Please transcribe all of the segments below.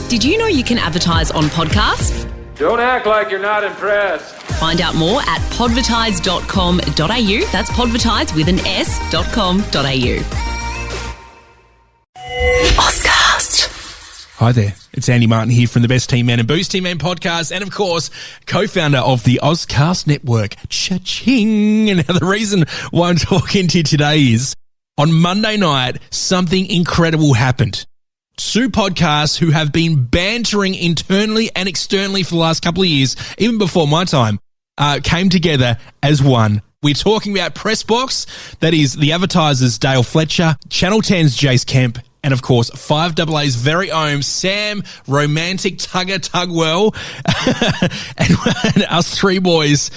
Did you know you can advertise on podcasts? Don't act like you're not impressed. Find out more at podvertise.com.au. That's podvertise with an s.com.au. Ozcast. Hi there, it's Andy Martin here from the Best Team Man and Boost Team Man podcast, and of course, co-founder of the Ozcast Network. Cha-ching! And the reason why I'm talking to you today is, on Monday night, something incredible happened. Two podcasts who have been bantering internally and externally for the last couple of years, even before my time, came together as one. We're talking about Pressbox, that is the Advertiser's Dale Fletcher, Channel 10's Jase Kemp, and of course, FiveAA's very own Sam Romantic Tugger Tugwell, and us three boys,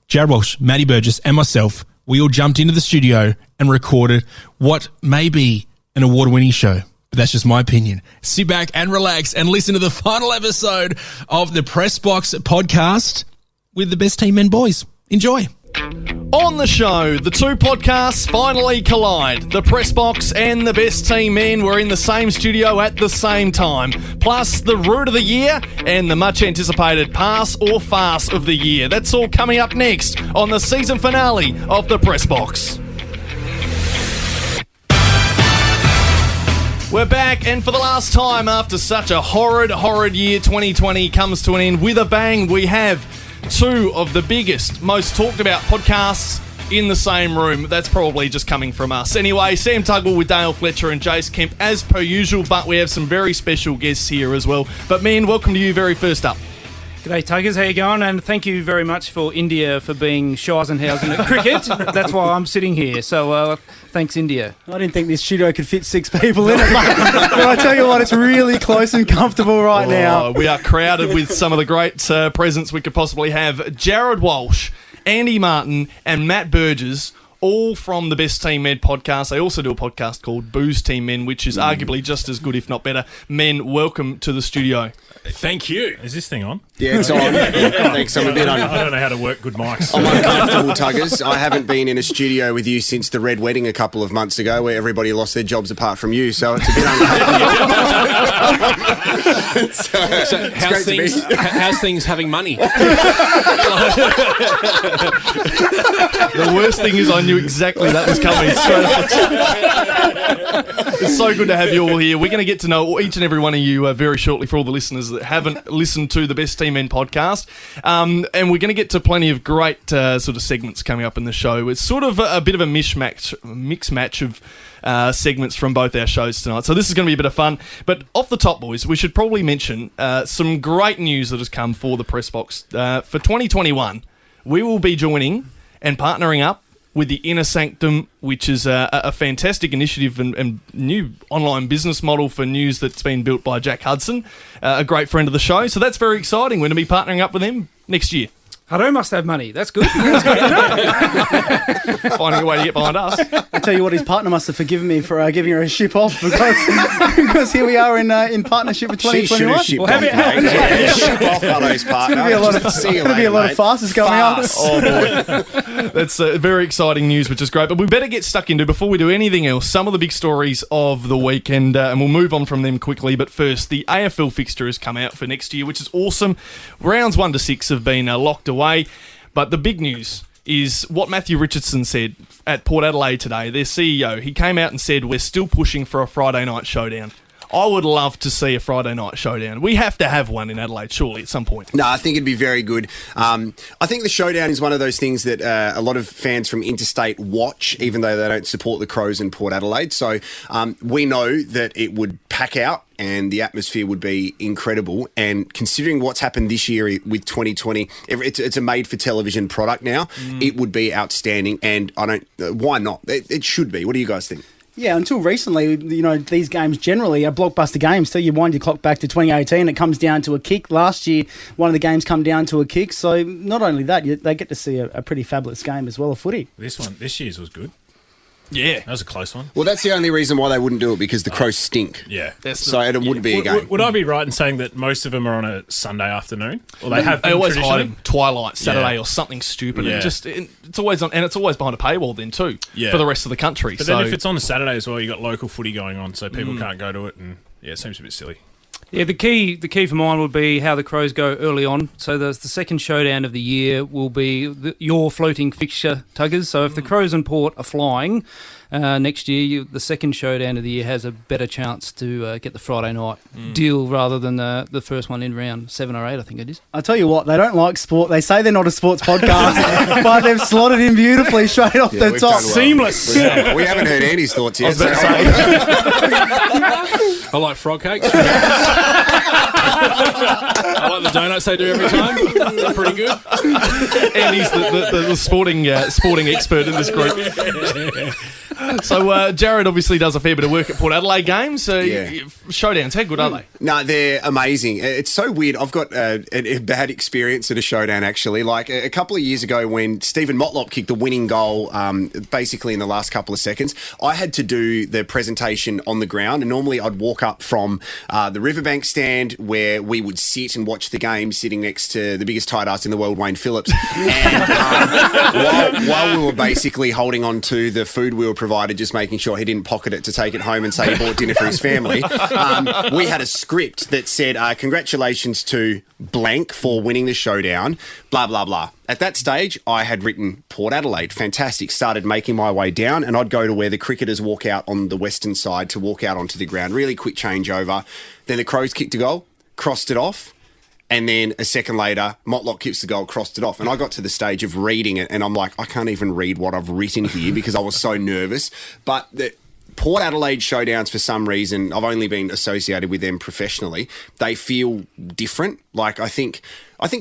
Jared Walsh, Matty Burgess, and myself, we all jumped into the studio and recorded what may be an award-winning show. But that's just my opinion. Sit back and relax and listen to the final episode of the Pressbox podcast with the Best Team Men boys. Enjoy. On the show, the two podcasts finally collide. The Pressbox and the Best Team Men were in the same studio at the same time. Plus, the root of the year and the much anticipated Pass or Farce of the year. That's all coming up next on the season finale of the Pressbox. We're back, and for the last time after such a horrid year, 2020 comes to an end with a bang. We have two of the biggest, most talked about podcasts in the same room. That's probably just coming from us. Anyway, Sam Tugwell with Dale Fletcher and Jase Kemp as per usual, but we have some very special guests here as well. But man, welcome to you very first up. G'day Tuggers, how you going? And thank you very much for India for being Scheissenhausen at cricket. That's why I'm sitting here. So thanks, India. I didn't think this studio could fit 6 people in it, but I tell you what, it's really close and comfortable right now. We are crowded with some of the great presents we could possibly have. Jared Walsh, Andy Martin, and Matt Burgess, all from the Best Team Men podcast. They also do a podcast called Boost Team Men, which is arguably just as good, if not better. Men, welcome to the studio. Thank you. Is this thing on? Yeah, it's on. Thanks. I'm a bit I don't know how to work good mics. I'm uncomfortable, Tuggers. I haven't been in a studio with you since the Red Wedding a couple of months ago, where everybody lost their jobs apart from you. So it's a bit uncomfortable. So how's things having money? The worst thing is I knew exactly that was coming straight up. It's so good to have you all here. We're going to get to know each and every one of you very shortly for all the listeners that haven't listened to the Best Team Men podcast. And we're going to get to plenty of great sort of segments coming up in the show. It's sort of a bit of a mix match of segments from both our shows tonight. So this is going to be a bit of fun. But off the top, boys, we should probably mention some great news that has come for the Pressbox. For 2021, we will be joining and partnering up with the Inner Sanctum, which is a fantastic initiative and new online business model for news that's been built by Jack Hudson, a great friend of the show. So that's very exciting. We're going to be partnering up with him next year. Hutto must have money. That's good. That's good to know. Finding a way to get behind us. I tell you what, his partner must have forgiven me for giving her a ship off because here we are in partnership with 2021. Ship off Hutto's partner. There'll be a lot of farces going on. Oh boy, that's very exciting news, which is great. But we better get stuck into, before we do anything else, some of the big stories of the week, and we'll move on from them quickly. But first, the AFL fixture has come out for next year, which is awesome. Rounds 1 to 6 have been locked away. But the big news is what Matthew Richardson said at Port Adelaide today, their CEO. He came out and said, we're still pushing for a Friday night showdown. I would love to see a Friday night showdown. We have to have one in Adelaide, surely, at some point. No, I think it'd be very good. I think the showdown is one of those things that a lot of fans from interstate watch, even though they don't support the Crows in Port Adelaide. So we know that it would pack out and the atmosphere would be incredible. And considering what's happened this year with 2020, it's a made-for-television product now. It would be outstanding, and why not? It should be. What do you guys think? Yeah, until recently, these games generally are blockbuster games. So you wind your clock back to 2018, it comes down to a kick. Last year, one of the games come down to a kick. So not only that, they get to see a pretty fabulous game as well of footy. This year's was good. Yeah. That was a close one. Well, that's the only reason why they wouldn't do it, because the Crows stink. Yeah. So it wouldn't be a game. Would I be right in saying that most of them are on a Sunday afternoon? Or they have been always traditionally? hide Twilight, Saturday or something stupid. Yeah. And it's always on, and it's always behind a paywall then too, Yeah. for the rest of the country. But then if it's on a Saturday as well, you got local footy going on, so people can't go to it, and yeah, it seems a bit silly. Yeah, the key for mine would be how the Crows go early on. So the second showdown of the year will be your floating fixture, Tuggers. So if the Crows and Port are flying next year, the second showdown of the year has a better chance to get the Friday night deal rather than the first one in round 7 or 8, I think it is. I tell you what, they don't like sport. They say they're not a sports podcast, but they've slotted in beautifully straight off the we've top. done well. Seamless. We haven't heard Andy's thoughts yet. I like frog cakes. I like the donuts they do every time. They're pretty good. And he's the sporting expert in this group. So Jared obviously does a fair bit of work at Port Adelaide games. Showdowns, how good are they? No, they're amazing. It's so weird. I've got a bad experience at a showdown, actually. Like a couple of years ago when Stephen Motlop kicked the winning goal basically in the last couple of seconds, I had to do the presentation on the ground. And normally I'd walk up from the Riverbank stand where we would sit and watch the game sitting next to the biggest tight ass in the world, Wayne Phillips. And while we were basically holding on to the food we were provided, just making sure he didn't pocket it to take it home and say he bought dinner for his family, we had a script that said, congratulations to blank for winning the showdown, blah, blah, blah. At that stage, I had written Port Adelaide. Fantastic. Started making my way down, and I'd go to where the cricketers walk out on the western side to walk out onto the ground. Really quick changeover. Then the Crows kicked a goal, crossed it off, and then a second later, Motlop kicks the goal, crossed it off. And I got to the stage of reading it, and I'm like, I can't even read what I've written here because I was so nervous. But the Port Adelaide showdowns, for some reason, I've only been associated with them professionally. They feel different. Like, I think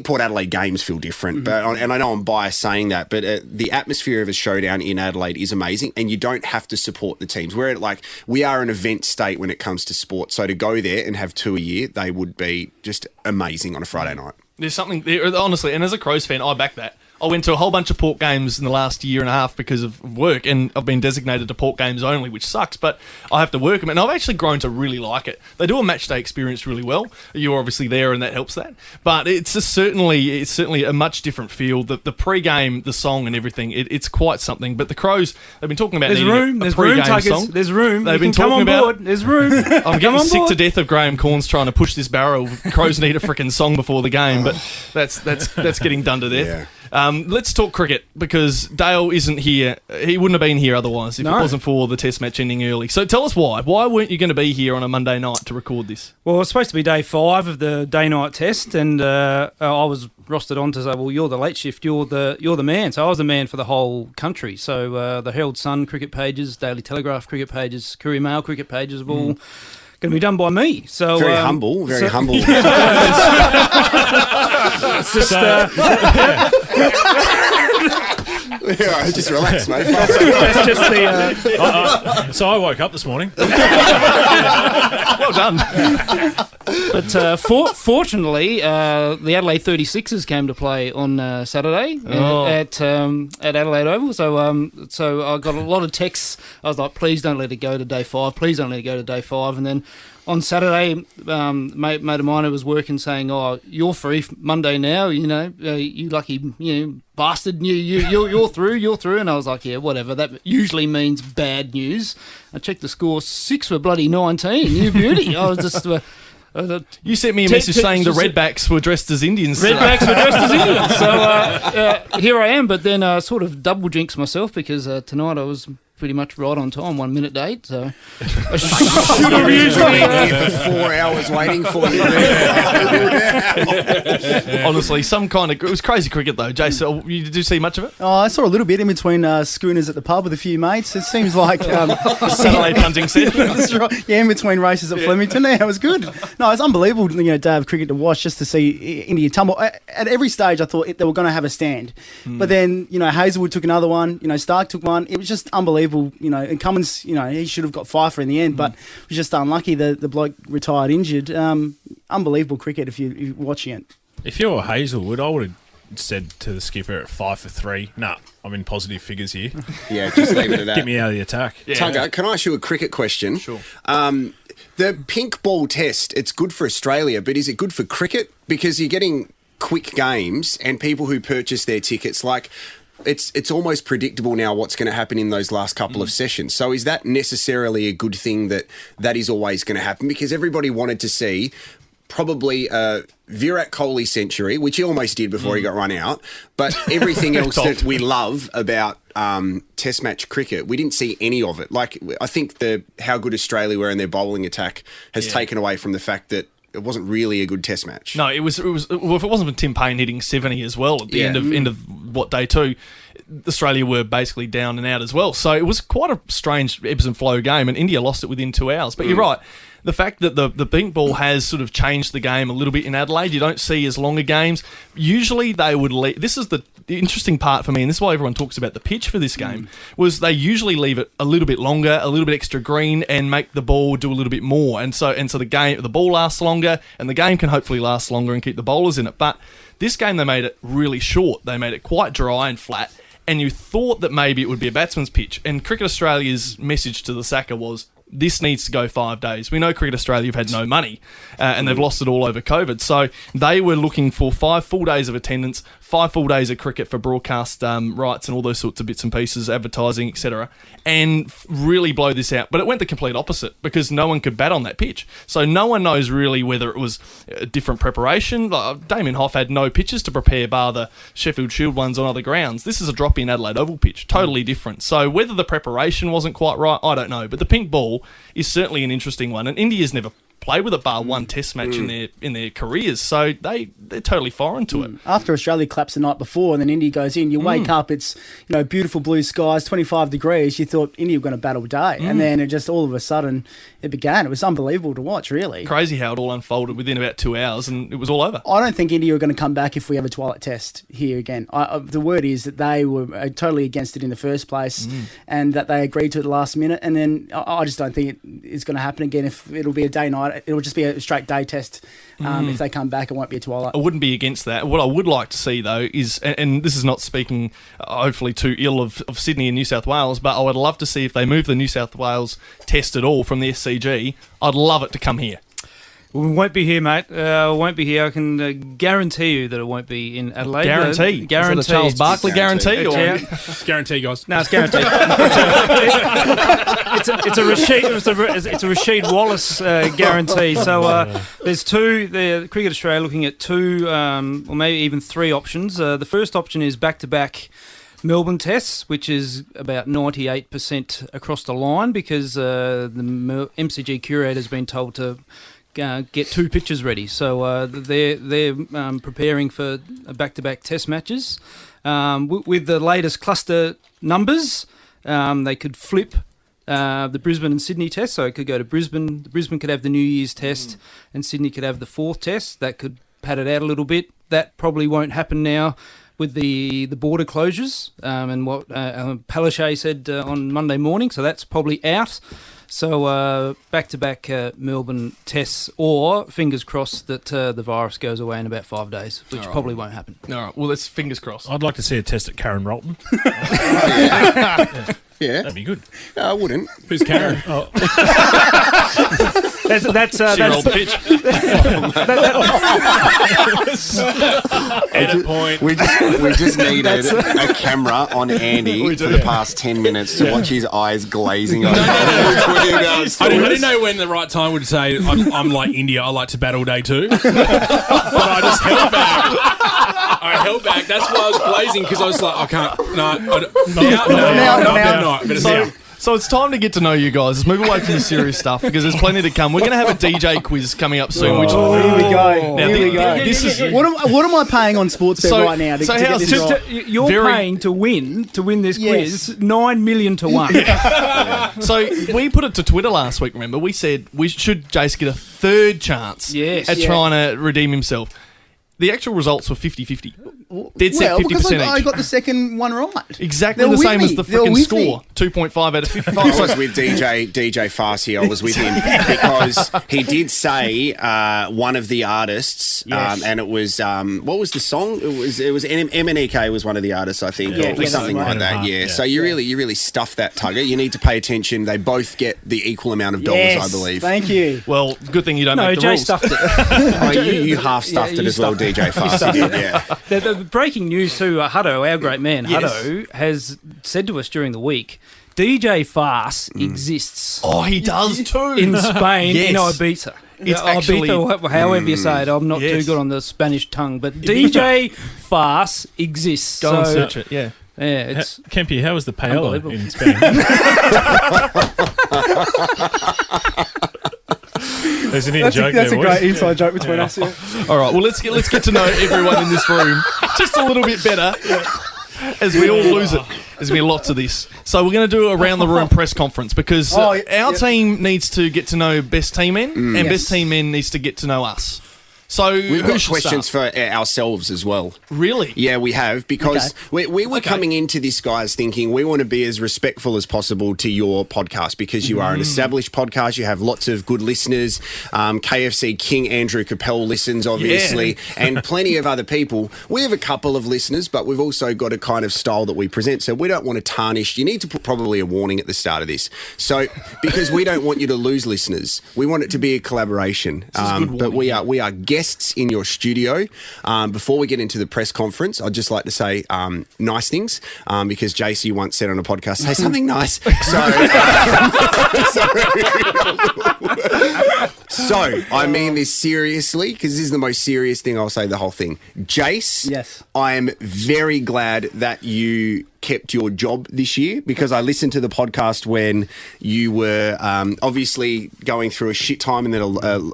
Port Adelaide games feel different, and I know I'm biased saying that, but the atmosphere of a showdown in Adelaide is amazing, and you don't have to support the teams. We are an event state when it comes to sport, so to go there and have 2 a year, they would be just amazing on a Friday night. There's something there, honestly, and as a Crows fan, I back that. I went to a whole bunch of Port games in the last year and a half because of work, and I've been designated to Port games only, which sucks, but I have to work them, and I've actually grown to really like it. They do a match day experience really well. You're obviously there, and that helps that. But it's certainly a much different feel. The pre-game, the song and everything, it's quite something. But the Crows, they've been talking about there's room, song. There's room. They've been talking about board. There's room. I'm getting sick to death of Graham Corns trying to push this barrel. Crows need a freaking song before the game, but that's getting done to death. Yeah. Let's talk cricket, because Dale isn't here. He wouldn't have been here otherwise if it wasn't for the test match ending early. So tell us why. Why weren't you going to be here on a Monday night to record this? Well, it's supposed to be day 5 of the day-night test, and I was rostered on to say, well, you're the late shift, you're the man. So I was the man for the whole country. So the Herald Sun cricket pages, Daily Telegraph cricket pages, Courier Mail cricket pages have all going to be done by me. So Very humble. It's just, Yeah, just relax, mate. that's just the... So I woke up this morning. Well done. But fortunately, the Adelaide 36ers came to play on Saturday at Adelaide Oval. So I got a lot of texts. I was like, please don't let it go to day 5. Please don't let it go to day 5. And then on Saturday, mate of mine who was working saying, "Oh, you're free Monday now. You know, you lucky, bastard. You're through." And I was like, "Yeah, whatever. That usually means bad news." I checked the score: 6 for bloody 19. You beauty. I was just. You sent me a message saying the Redbacks were dressed as Indians. Redbacks were dressed as Indians. So here I am, but then I sort of double jinxed myself because tonight I was pretty much right on time, 1 minute late. So I should have usually Here for 4 hours waiting for you. Honestly, it was crazy cricket though. Jase, did you see much of it? Oh, I saw a little bit in between schooners at the pub with a few mates. It seems like Saturday punting session. That's right. Yeah, in between races at Flemington. Yeah, it was good. No, it's unbelievable, day of cricket to watch, just to see India tumble. At every stage, I thought they were going to have a stand. But then, Hazelwood took another one. Stark took one. It was just unbelievable. And Cummins, he should have got Pfeiffer in the end, but was just unlucky. The bloke retired injured. Unbelievable cricket if you're watching it. If you're Hazelwood, I would have said to the skipper at 5 for 3, nah, I'm in positive figures here. Yeah, just leave it at that. Get me out of the attack. Yeah. Tugger, can I ask you a cricket question? Sure. The pink ball test, it's good for Australia, but is it good for cricket? Because you're getting quick games and people who purchase their tickets, it's almost predictable now what's going to happen in those last couple of sessions. So is that necessarily a good thing that is always going to happen? Because everybody wanted to see probably a Virat Kohli century, which he almost did before he got run out. But everything else that we love about Test match cricket, we didn't see any of it. Like, I think how good Australia were in their bowling attack has taken away from the fact that it wasn't really a good Test match. No, it was. Well, if it wasn't for Tim Payne hitting 70 as well at the end of what, day 2, Australia were basically down and out as well. So it was quite a strange ebbs and flow game, and India lost it within 2 hours. But you're right. The fact that the pink ball has sort of changed the game a little bit in Adelaide, you don't see as longer games. Usually they would leave. This is the interesting part for me, and this is why everyone talks about the pitch for this game, was they usually leave it a little bit longer, a little bit extra green, and make the ball do a little bit more. And so the ball lasts longer, and the game can hopefully last longer and keep the bowlers in it. But this game, they made it really short. They made it quite dry and flat, and you thought that maybe it would be a batsman's pitch. And Cricket Australia's message to the Saka was, this needs to go 5 days. We know Cricket Australia have had no money and they've lost it all over COVID. So they were looking for 5 full days of attendance, 5 full days of cricket for broadcast rights and all those sorts of bits and pieces, advertising, etc., and really blow this out. But it went the complete opposite because no one could bat on that pitch. So no one knows really whether it was a different preparation. Damien Hoff had no pitches to prepare bar the Sheffield Shield ones on other grounds. This is a drop-in Adelaide Oval pitch, totally different. So whether the preparation wasn't quite right, I don't know. But the pink ball is certainly an interesting one, and India's never played with a bar one Test match in their careers, so they're totally foreign to it. After Australia claps the night before, and then India goes in, you wake up, it's beautiful blue skies, 25 degrees. You thought India were going to battle day, and then it just all of a sudden it began. It was unbelievable to watch, really. Crazy how it all unfolded within about 2 hours, and it was all over. I don't think India are going to come back if we have a twilight test here again. The word is that they were totally against it in the first place, and that they agreed to it at the last minute, and then I just don't think it's going to happen again. If it'll be a day-night, it'll just be a straight day test. If they come back, it won't be a twilight. I wouldn't be against that. What I would like to see, though, is, and this is not speaking hopefully too ill of Sydney and New South Wales, but I would love to see if they move the New South Wales test at all from the SCG, I'd love it to come here. We won't be here, mate. Won't be here. I can guarantee you that it won't be in Adelaide. Guarantee. Guarantee. Is that a Charles Barkley guarantee? It's guaranteed, guys. No, it's guaranteed. It's a Rashid Wallace guarantee. So there's the Cricket Australia looking at 2 or maybe even 3 options. The first option is back-to-back Melbourne tests, which is about 98% across the line because the MCG curator has been told to get 2 pitches ready. So they're preparing for back-to-back test matches. With the latest cluster numbers, they could flip the Brisbane and Sydney test. So it could go to Brisbane. Brisbane could have the New Year's test and Sydney could have the 4th test. That could pad it out a little bit. That probably won't happen now with the border closures and what Palaszczuk said on Monday morning. So that's probably out. So back-to-back Melbourne tests, or fingers crossed that the virus goes away in about 5 days, which probably won't happen. All right, well, let's fingers crossed. I'd like to see a test at Karen Rolton. Yeah. That'd be good. I wouldn't. Who's Karen? Oh. That's old pitch. Edit point. We just needed a camera on Andy for the past 10 minutes to watch his eyes glazing over. I didn't know when the right time would say, I'm like India, I like to battle day 2. But I just held back. That's why I was glazing, because I was like, I can't. So it's time to get to know you guys. Let's move away from the serious stuff because there's plenty to come. We're going to have a DJ quiz coming up soon. Here we go. Now, Here we go. This is What am I paying on Sportsbet right now to get this right? You're paying to win this quiz $9 million to 1. So we put it to Twitter last week. Remember, we said should Jase get a 3rd chance at trying to redeem himself. The actual results were 50-50. Dead set 50% because each. I got the second one right. Exactly the same as the freaking score. 2.5 out of 55. I was with DJ Farce here. I was with him because he did say one of the artists, and it was what was the song? It was MNEK was one of the artists, I think, or something like that. Yeah. So you really stuffed that, Tugger. You need to pay attention. They both get the equal amount of dollars, I believe. Thank you. Well, good thing you don't make the Jay rules. Stuffed it. You half stuffed it as well, DJ Farce. You did, The breaking news too, Hutto, our great man, Hutto, has said to us during the week, DJ Farce exists. Oh, he does too. In Spain, in Ibiza. It's actually... Ibiza, however you say it, I'm not too good on the Spanish tongue, but DJ Farce exists. Go and search it, yeah. Yeah, it's Kempy, how was the paella unbelievable. in Spain? There's an in-joke That's a there, great boys. inside joke between us. Yeah. All right, well, let's get to know everyone in this room just a little bit better as we all lose it. There's going to be lots of this. So we're going to do a round-the-room press conference because our team needs to get to know best team men and best team men needs to get to know us. So We've who got should questions start? for ourselves as well. Really? Yeah, we have, because we were coming into this, guys, thinking we want to be as respectful as possible to your podcast because you are an established podcast. You have lots of good listeners. KFC King Andrew Capel listens, obviously, and plenty of other people. We have a couple of listeners, but we've also got a kind of style that we present, so we don't want to tarnish. You need to put probably a warning at the start of this. So, because we don't want you to lose listeners, we want it to be a collaboration. But we are guests in your studio. Before we get into the press conference, I'd just like to say nice things because Jase, you once said on a podcast, say something nice. So I mean this seriously because this is the most serious thing I'll say the whole thing. Jase, Yes. I am very glad that you kept your job this year because I listened to the podcast when you were obviously going through a shit time and there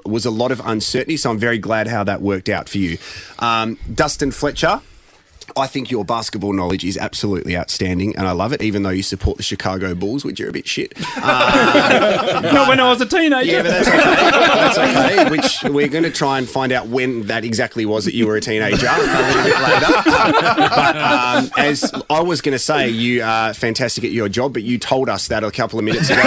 was a lot of uncertainty, so I'm very glad how that worked out for you. Dustin Fletcher, I think your basketball knowledge is absolutely outstanding and I love it, even though you support the Chicago Bulls, which are a bit shit. Not when I was a teenager. Yeah, but that's okay. That's okay. Which we're going to try and find out when that exactly was that you were a teenager a little bit later. But, as I was going to say, you are fantastic at your job, but you told us that a couple of minutes ago.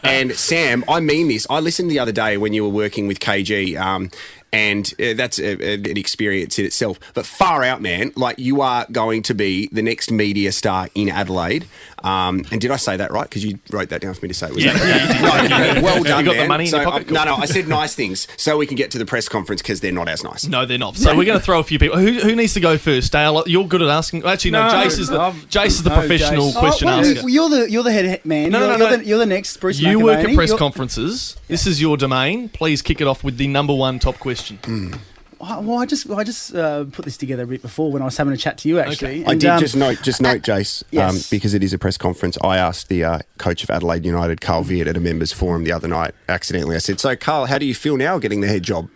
And Sam, I mean this. I listened the other day when you were working with KG. And that's an experience in itself. But far out, man, like you are going to be the next media star in Adelaide. And did I say that right? Because you wrote that down for me to say. Was that no, well done, You got man. the money in your pocket? No, I said nice things so we can get to the press conference because they're not as nice. No, they're not. So we're going to throw a few people. Who needs to go first? Dale, you're good at asking. Actually, no, Jase is the professional question asker. You're the head man. No. You're the next Bruce You work at McAvaney. press conferences. This is your domain. Please kick it off with the number one top question. Well, I just put this together a bit before when I was having a chat to you, actually. I And, did just note, Jase, yes. because it is a press conference. I asked the coach of Adelaide United, Carl Viet, at a members forum the other night. Accidentally, I said, "So, Carl, how do you feel now getting the head job?"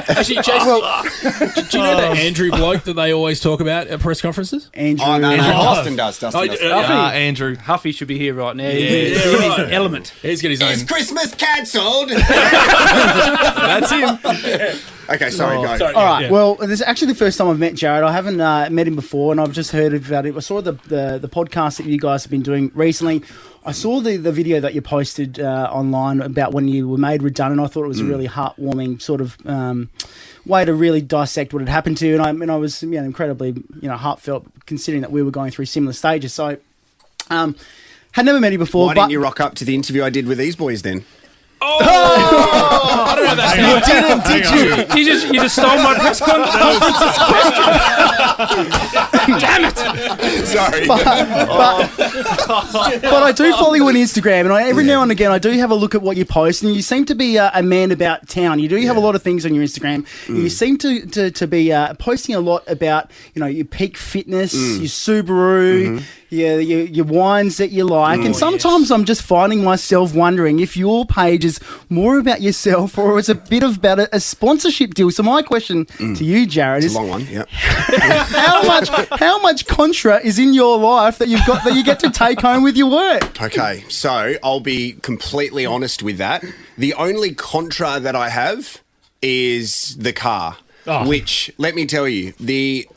Actually, Jase, do you know that Andrew bloke that they always talk about at press conferences? Andrew. Oh, no, Andrew. Dustin does. Andrew. Huffy should be here right now. Yeah, He's right. his element. He's got his Is own. Christmas cancelled? That's him. Okay, sorry, go. Sorry. All right. Yeah. Well, this is actually the first time I've met Jared. I haven't met him before, and I've just heard about it. I saw the podcast that you guys have been doing recently. I saw the video that you posted online about when you were made redundant. I thought it was a really heartwarming sort of way to really dissect what had happened to you, and I was incredibly heartfelt considering that we were going through similar stages. So, had never met you before. Why didn't you rock up to the interview I did with these boys then? I don't know that. You didn't, did you? You just stole my press conference question. Damn it! Sorry. But I do follow you on Instagram, and every now and again I do have a look at what you post, and you seem to be a man about town. You do have a lot of things on your Instagram. You seem to be posting a lot about your peak fitness, your Subaru, your wines that you like, and sometimes I'm just finding myself wondering if your page is more about yourself or it's a bit of about a sponsorship deal. So my question to you, Jared, It's is a long one, yeah. how much contra is in your life that you've got that you get to take home with your work? Okay, so I'll be completely honest with that. The only contra that I have is the car, which, let me tell you, the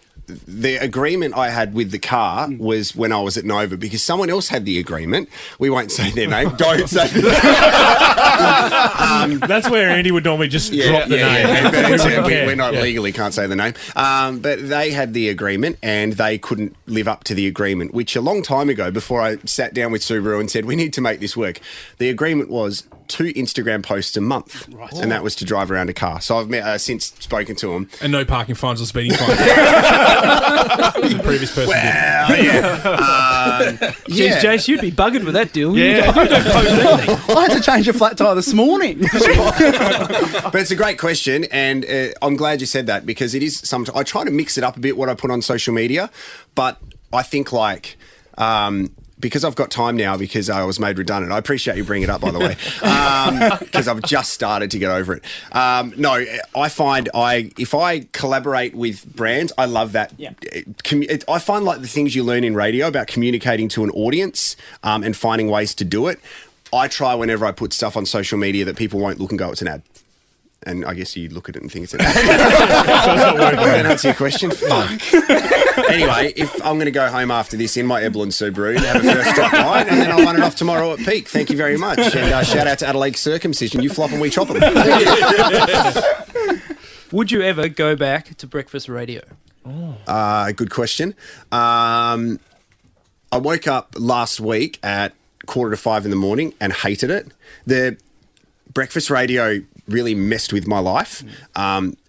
agreement I had with the car was when I was at Nova because someone else had the agreement. We won't say their name. Don't say their name. That's where Andy would normally just drop the name. But we're not legally can't say the name. But they had the agreement and they couldn't live up to the agreement, which a long time ago, before I sat down with Subaru and said, we need to make this work, the agreement was 2 Instagram posts a month, and that was to drive around a car. So I've since spoken to him. And no parking fines or speeding fines. The previous person did. Jeez, Jase, you'd be buggered with that deal. Yeah. I had to change a flat tyre this morning. But it's a great question, and I'm glad you said that, because it is sometimes I try to mix it up a bit what I put on social media, but I think because I've got time now because I was made redundant. I appreciate you bringing it up, by the way, because I've just started to get over it. No, I find if I collaborate with brands, I love that. Yeah. I find like the things you learn in radio about communicating to an audience and finding ways to do it. I try whenever I put stuff on social media that people won't look and go, it's an ad. And I guess you look at it and think it's an ad. That answer your question? Fuck. Anyway, if I'm going to go home after this in my Eblin Subaru and have a first drop line, and then I'll run it off tomorrow at peak. Thank you very much. And shout out to Adelaide Circumcision. You flop and we chop them. Would you ever go back to breakfast radio? Good question. I woke up last week at 4:45 in the morning and hated it. The breakfast radio really messed with my life.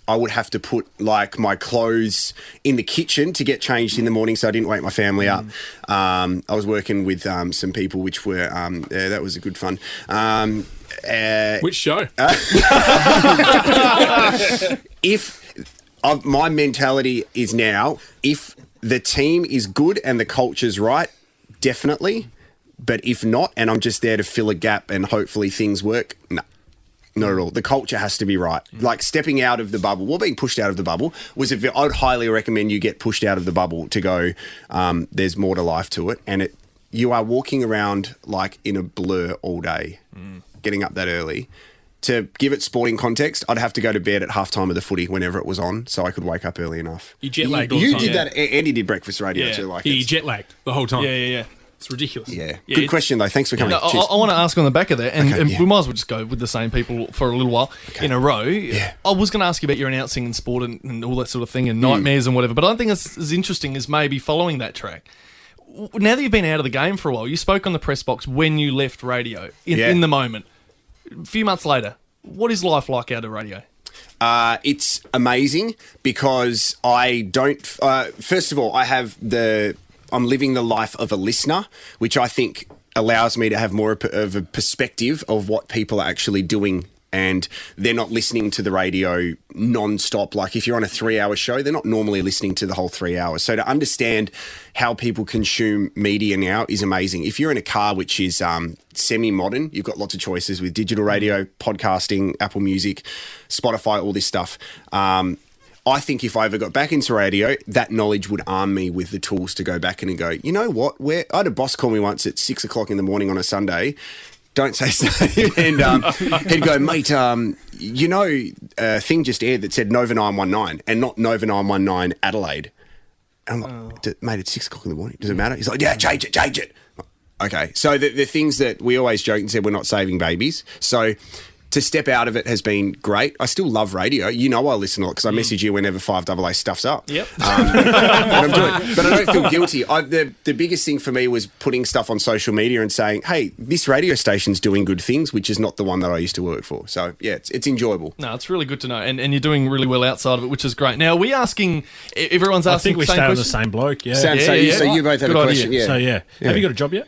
I would have to put like my clothes in the kitchen to get changed in the morning so I didn't wake my family up. I was working with some people which were, that was a good fun. Which show? My mentality is now, if the team is good and the culture's right, definitely. But if not, and I'm just there to fill a gap and hopefully things work, no. Not at all. The culture has to be right. Like stepping out of the bubble, being pushed out of the bubble I would highly recommend you get pushed out of the bubble to go, there's more to life to it. And you are walking around like in a blur all day, getting up that early. To give it sporting context, I'd have to go to bed at halftime of the footy whenever it was on so I could wake up early enough. You jet lagged all the You time. did that. Andy did breakfast radio too. Like you jet lagged the whole time. Yeah. It's ridiculous. Yeah. Good question, though. Thanks for coming. No, I want to ask on the back of that, and Okay, we might as well just go with the same people for a little while in a row. Yeah. I was going to ask you about your announcing and sport and all that sort of thing and nightmares and whatever, but I don't think it's as interesting as maybe following that track. Now that you've been out of the game for a while, you spoke on the press box when you left radio in the moment. A few months later, what is life like out of radio? It's amazing because I don't... first of all, I'm living the life of a listener, which I think allows me to have more of a perspective of what people are actually doing, and they're not listening to the radio non-stop. Like if you're on a 3-hour show, they're not normally listening to the whole 3 hours. So to understand how people consume media now is amazing. If you're in a car which is semi-modern, you've got lots of choices with digital radio, podcasting, Apple Music, Spotify, all this stuff. I think if I ever got back into radio, that knowledge would arm me with the tools to go back in and go, you know what? I had a boss call me once at 6 o'clock in the morning on a Sunday. Don't say so. And he'd go, mate, a thing just aired that said Nova 919 and not Nova 919 Adelaide. And I'm like, mate, it's 6 o'clock in the morning. Does it matter? He's like, yeah, change it. Okay. So the things that we always joke and said, we're not saving babies. So to step out of it has been great. I still love radio. You know I listen a lot because I message you whenever FiveAA stuffs up. Yep. But I don't feel guilty. The biggest thing for me was putting stuff on social media and saying, hey, this radio station's doing good things, which is not the one that I used to work for. So, yeah, it's enjoyable. No, it's really good to know. And you're doing really well outside of it, which is great. Now, everyone's asking I think we the same stay on the question. same bloke. Yeah. So you both had Good a question. idea. Yeah. So have you got a job yet?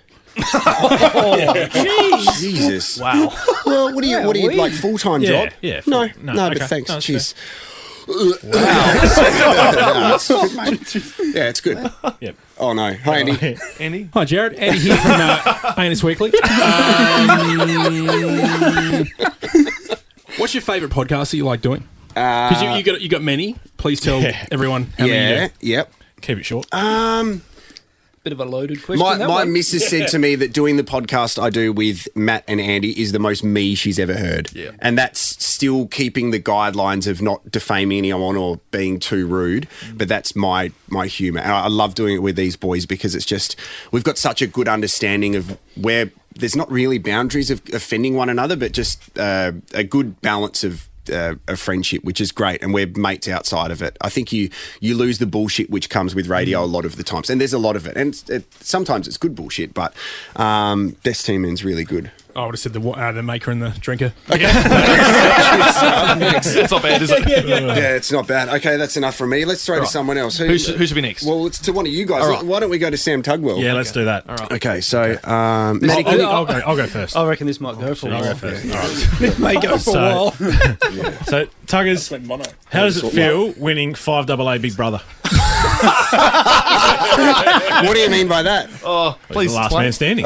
Jesus. Wow. Well, what do you like full-time job? Yeah. No, okay. but thanks. No, that's Cheers. Wow. Yeah, it's good. Yep. Oh no. Hi, Andy. Andy? Hi, Jared. Andy here from Anus Weekly. What's your favourite podcast that you like doing? Because you got many. Please tell everyone how many you do. Yep. Keep it short. Bit of a loaded question. My missus said to me that doing the podcast I do with Matt and Andy is the most me she's ever heard. Yeah. And that's still keeping the guidelines of not defaming anyone or being too rude. But that's my humour. And I love doing it with these boys because it's just, we've got such a good understanding of where there's not really boundaries of offending one another, but just a good balance of friendship, which is great, and we're mates outside of it. I think you lose the bullshit which comes with radio a lot of the times, and there's a lot of it, and sometimes it's good bullshit, but Best Team Man's really good. I would have said the maker and the drinker. Okay. It's not bad, is it? Yeah, it's not bad. Okay, that's enough from me. Let's throw to someone else. Who should be next? Well, it's to one of you guys. Right. Why don't we go to Sam Tugwell? Yeah, let's do that. All right. Okay, so I'll go first. I reckon this might go for a I'll while. go first. All right. May go for a while. So, Tuggers, how does it feel winning FiveAA Big Brother? what do you mean by that? Oh, please The last explain. man standing.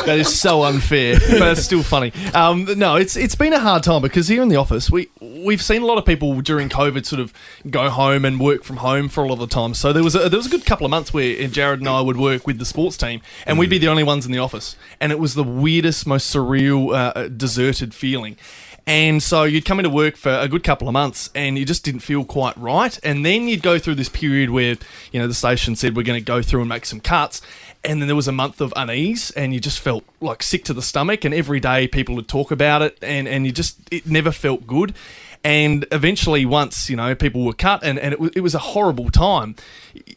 That is so unfair, but it's still funny. No, it's been a hard time because here in the office we've seen a lot of people during COVID sort of go home and work from home for a lot of the time. So there was a good couple of months where Jared and I would work with the sports team, and we'd be the only ones in the office, and it was the weirdest, most surreal, deserted feeling. And so you'd come into work for a good couple of months and you just didn't feel quite right. And then you'd go through this period where, the station said we're going to go through and make some cuts. And then there was a month of unease and you just felt like sick to the stomach. And every day people would talk about it and it never felt good. And eventually once, people were cut and it was a horrible time.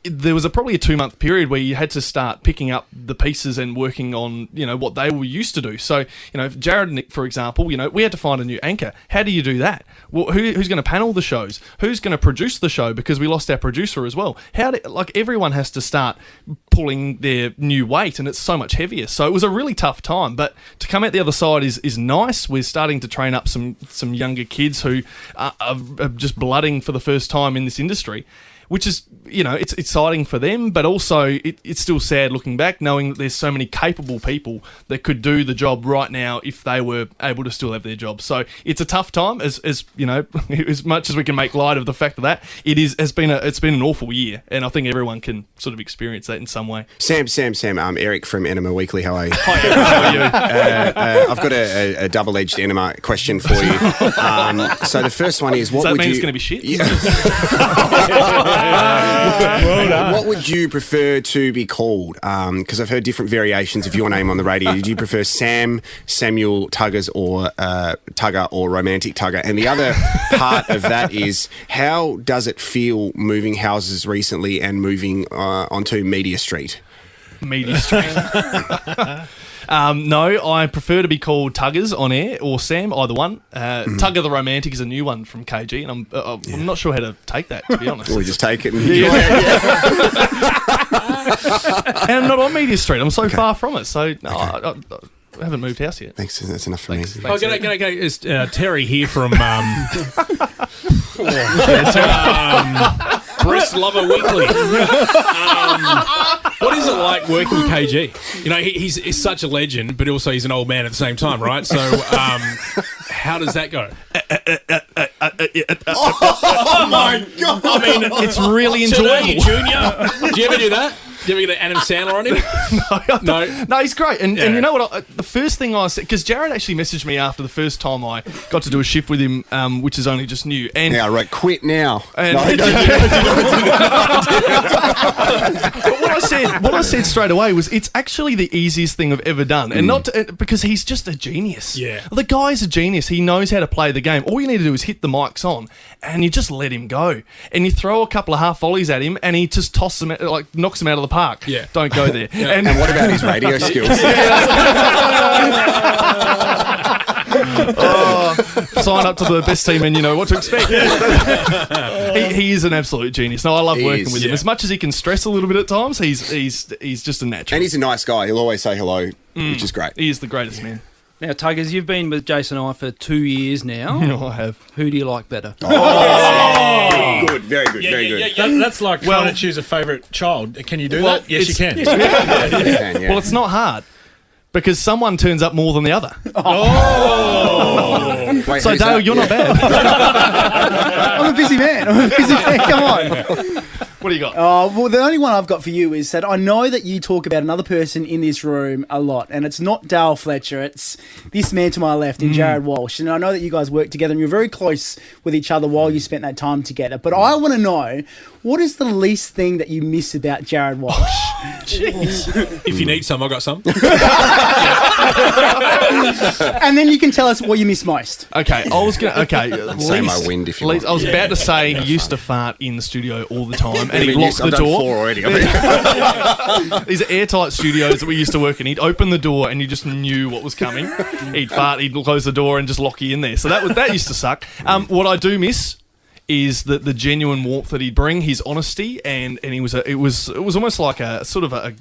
There was probably a 2-month period where you had to start picking up the pieces and working on, what they were used to do. So, Jared and Nick, for example, we had to find a new anchor. How do you do that? Well, who's going to panel the shows? Who's going to produce the show? Because we lost our producer as well. Everyone has to start pulling their new weight and it's so much heavier. So it was a really tough time, but to come out the other side is nice. We're starting to train up some younger kids who are just blooding for the first time in this industry, which is, it's exciting for them, but also it's still sad looking back, knowing that there's so many capable people that could do the job right now if they were able to still have their job. So it's a tough time, as as much as we can make light of the fact of that, it's been an awful year, and I think everyone can sort of experience that in some way. Sam, Eric from Enema Weekly, how are you? Hi, Eric, how are you? I've got a double-edged Enema question for you. So the first one is, what Does that would mean you... it's going to be shit? What would you prefer to be called? Because I've heard different variations of your name on the radio. Do you prefer Sam, Samuel, Tuggers, or Tugger, or Romantic Tugger? And the other part of that is, how does it feel moving houses recently and moving onto Media Street? Media Street. No, I prefer to be called Tuggers on air or Sam, either one. Tugger the Romantic is a new one from KG, and I'm not sure how to take that, to be honest. We just take it and... And I'm not on Media Street. I'm so far from it, so no, I haven't moved house yet. Thanks, that's enough for me. G'day. It's Terry here from Breast Lover Weekly. What is it like working with KG? He's such a legend, but also he's an old man at the same time, right? So, how does that go? Oh my God! I mean, it's really enjoyable. Junior. Do you ever do that? Do you ever get an Adam Sandler on him? No, he's great. And you know what? The first thing I said, because Jared actually messaged me after the first time I got to do a shift with him, which is only just new. And Yeah, right. Quit now. And No, But what I said straight away was, it's actually the easiest thing I've ever done, and not because he's just a genius. Yeah, the guy's a genius. He knows how to play the game. All you need to do is hit the mics on, and you just let him go. And you throw a couple of half volleys at him, and he just tosses them, knocks them out of the park. Yeah, don't go there. And what about his radio skills? Sign up to the best team and you know what to expect. He is an absolute genius. No, I love working with him. As much as he can stress a little bit at times, he's just a natural. And he's a nice guy. He'll always say hello, which is great. He is the greatest man. Now, Tuggers, you've been with Jase and I for 2 years now. No, I have. Who do you like better? Oh, good, very good, very good. That's like trying to choose a favourite child. Can you do that? Yes, you can. Well, it's not hard. Because someone turns up more than the other. Oh! Wait, so, Dale, you're not bad. I'm a busy man. Come on. What do you got? Well, the only one I've got for you is that I know that you talk about another person in this room a lot, and it's not Dale Fletcher. It's this man to my left, in Jared Walsh. And I know that you guys work together and you're very close with each other while you spent that time together. But I want to know, what is the least thing that you miss about Jared Walsh? If you need some, I got some. And then you can tell us what you miss most. Okay, Say my wind if you want. I was about to say he used to fart in the studio all the time, and he'd been lock used- the I've done door. 4 already. I mean, These are airtight studios that we used to work in. He'd open the door and you just knew what was coming. He'd fart, he'd close the door and just lock you in there. So that used to suck. What I do miss is the genuine warmth that he'd bring, his honesty, and it was almost like a sort of a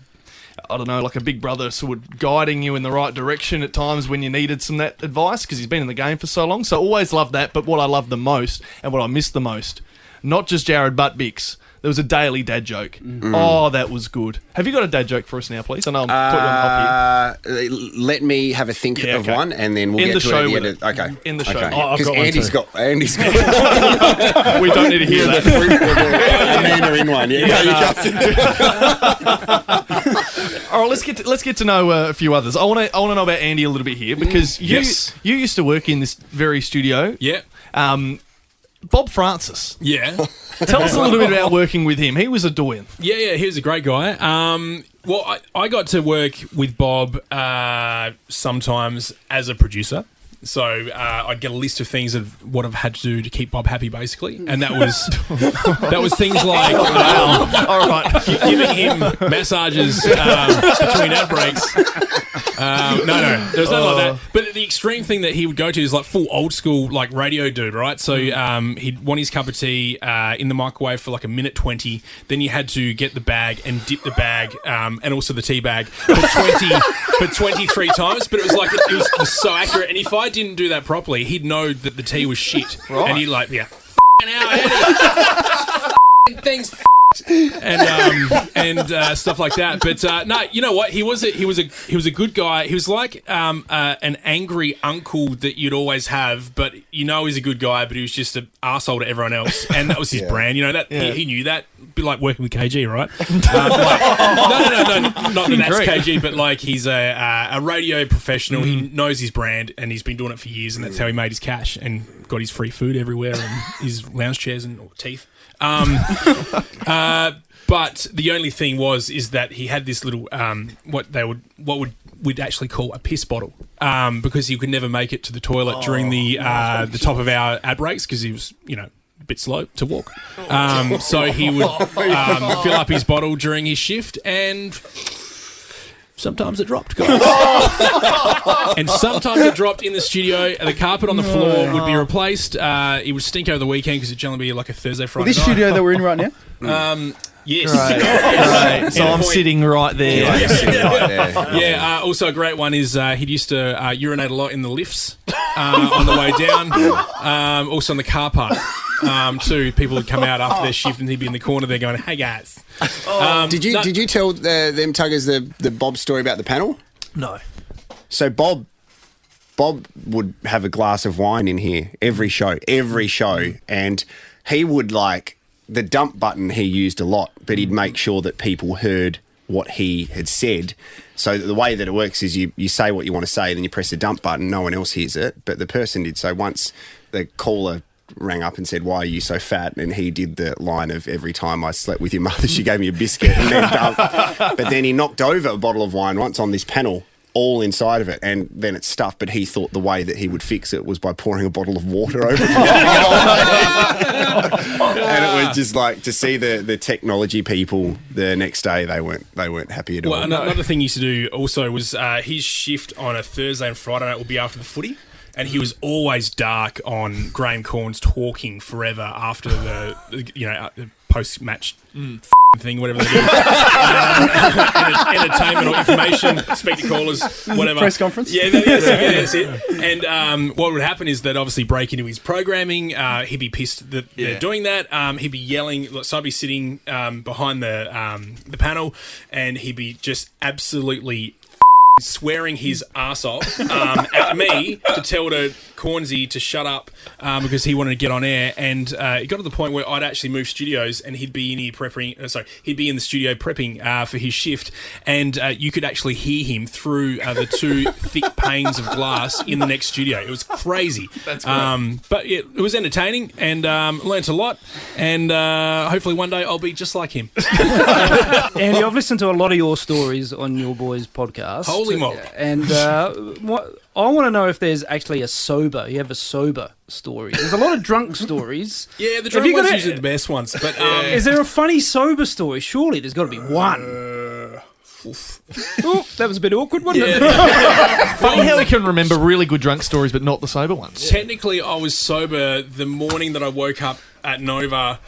I don't know, like a big brother sort of guiding you in the right direction at times when you needed some of that advice, because he's been in the game for so long. So I always loved that. But what I loved the most and what I missed the most, not just Jared but Bix, there was a daily dad joke. Oh, that was good. Have you got a dad joke for us now, please? I know I'm putting you on the hop here. let me have a think Yeah, of okay. one, and then we'll End get the to show it at the with end. it. Okay. End the show. Okay. Oh, I've Because got one Andy's too. got. We don't need to hear that. The Amanda in one. All right, let's get to know a few others. I want to know about Andy a little bit here, because you used to work in this very studio. Yeah. Bob Francis. Yeah. Tell us a little bit about working with him. He was a doyen. Yeah, he was a great guy. Well, I got to work with Bob sometimes as a producer. So I'd get a list of things of what I've had to do to keep Bob happy, basically, and that was things like All right. giving him massages between ad breaks. No, there was nothing like that. But the extreme thing that he would go to is like full old school like radio dude, right? So he'd want his cup of tea in the microwave for like a minute 20. Then you had to get the bag and dip the bag and also the tea bag for 23 times. But it was so accurate. And if I didn't do that properly, he'd know that the tea was shit, and he'd like, f***ing hell, Eddie. Things. And stuff like that, but no, you know what? He was a good guy. He was like an angry uncle that you'd always have, but he's a good guy. But he was just an arsehole to everyone else, and that was his brand. He knew that. Be like working with KG, right? No, not that that's KG, but like he's a radio professional. He knows his brand, and he's been doing it for years, and that's how he made his cash and got his free food everywhere and his lounge chairs and teeth. But the only thing is that he had this little what we'd actually call a piss bottle, because he could never make it to the toilet during the top of our ad breaks, because he was a bit slow to walk. So he would fill up his bottle during his shift, and sometimes it dropped, guys. And sometimes it dropped in the studio. The carpet on the floor would be replaced. It would stink over the weekend because it'd generally be like a Thursday, Friday This night. studio that we're in right now? Yes. Right. So I'm sitting right there. Yeah, also a great one is he'd used to urinate a lot in the lifts on the way down. Also in the car park. Too, people would come out after their shift and he'd be in the corner there going, "Hey guys." Did you tell them Tuggers the Bob story about the panel? No. So Bob would have a glass of wine in here every show, and he would the dump button he used a lot, but he'd make sure that people heard what he had said. So the way that it works is you say what you want to say, then you press the dump button, no one else hears it, but the person did. So once the caller rang up and said, "Why are you so fat?" and he did the line of, "Every time I slept with your mother, she gave me a biscuit," and then dumped. But then he knocked over a bottle of wine once on this panel, all inside of it, and then it's stuffed, but he thought the way that he would fix it was by pouring a bottle of water over it. And it was just to see the technology people the next day, they weren't happy at all. Well, another thing he used to do also was his shift on a Thursday and Friday night would be after the footy. And he was always dark on Graham Corns talking forever after the post-match thing, whatever they do. Entertainment or information, speak to callers, whatever. Press conference? Yeah, that's it. And what would happen is that obviously break into his programming. He'd be pissed that they're doing that. He'd be yelling. So I'd be sitting behind the panel, and he'd be just absolutely swearing his ass off at me to tell to Cornsey to shut up because he wanted to get on air, and it got to the point where I'd actually move studios and he'd be in here he'd be in the studio prepping for his shift, and you could actually hear him through the two thick panes of glass in the next studio. It was crazy. That's great. But yeah, it was entertaining, and learnt a lot, and hopefully one day I'll be just like him. Andy, I've listened to a lot of your stories on your boys' podcast. Holy moly. And I want to know if there's actually a sober. You have a sober story. There's a lot of drunk stories. Yeah, the drunk ones usually the best ones. But is there a funny sober story? Surely there's got to be one. Oh, that was a bit awkward, wasn't it? Funny how we can remember really good drunk stories, but not the sober ones. Technically, I was sober the morning that I woke up at Nova,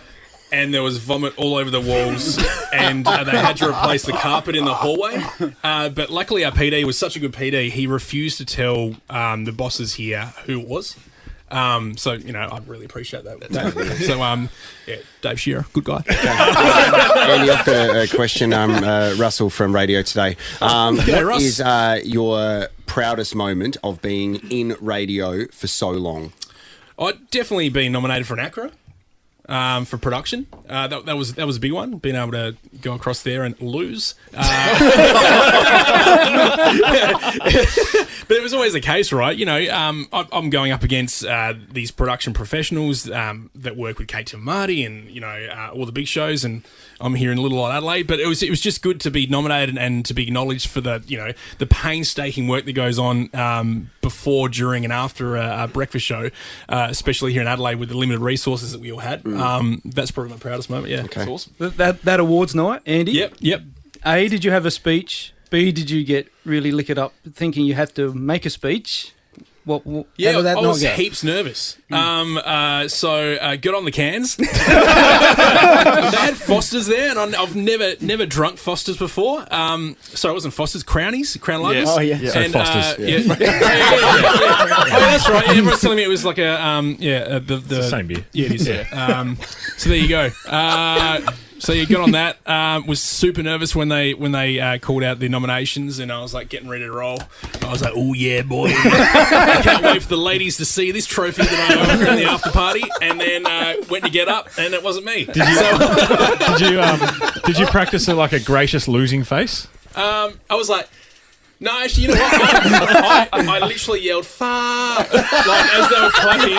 and there was vomit all over the walls, and they had to replace the carpet in the hallway. But luckily, our PD was such a good PD, he refused to tell the bosses here who it was. So, I really appreciate that. So, yeah, Dave Shearer, good guy. Andy, I've got a question, Russell from Radio Today. What is your proudest moment of being in radio for so long? I'd definitely been nominated for an ACRA. For production, that was a big one. Being able to go across there and lose, but it was always the case, right? I'm going up against these production professionals that work with Kate and Marty and all the big shows, and I'm here in Little Old Adelaide. But it was just good to be nominated and to be acknowledged for the the painstaking work that goes on before, during, and after a breakfast show, especially here in Adelaide with the limited resources that we all had. That's probably my proudest moment. Yeah, okay. That's awesome. That awards night, Andy. Yep. A, did you have a speech? B, did you get really liquored up thinking you have to make a speech? How did that I not was go? heaps nervous. So got on the cans. They had Fosters there, and I've never drunk Fosters before. Sorry, it wasn't Fosters, Crownies, Crown Lagers. Oh, yeah. So And, Fosters. Yeah. Oh, that's right. Yeah, everyone's telling me it was like the the same beer. Yeah, it is. Yeah. So there you go. So you got on that. Was super nervous when they called out the nominations, and I was like getting ready to roll. I was like, "Oh yeah, boy! I can't wait for the ladies to see this trophy that I own in the after party." And then went to get up, and it wasn't me. Did you practice a gracious losing face? I was like, no, actually, you know what? I literally yelled, "Fuck!" As they were clapping,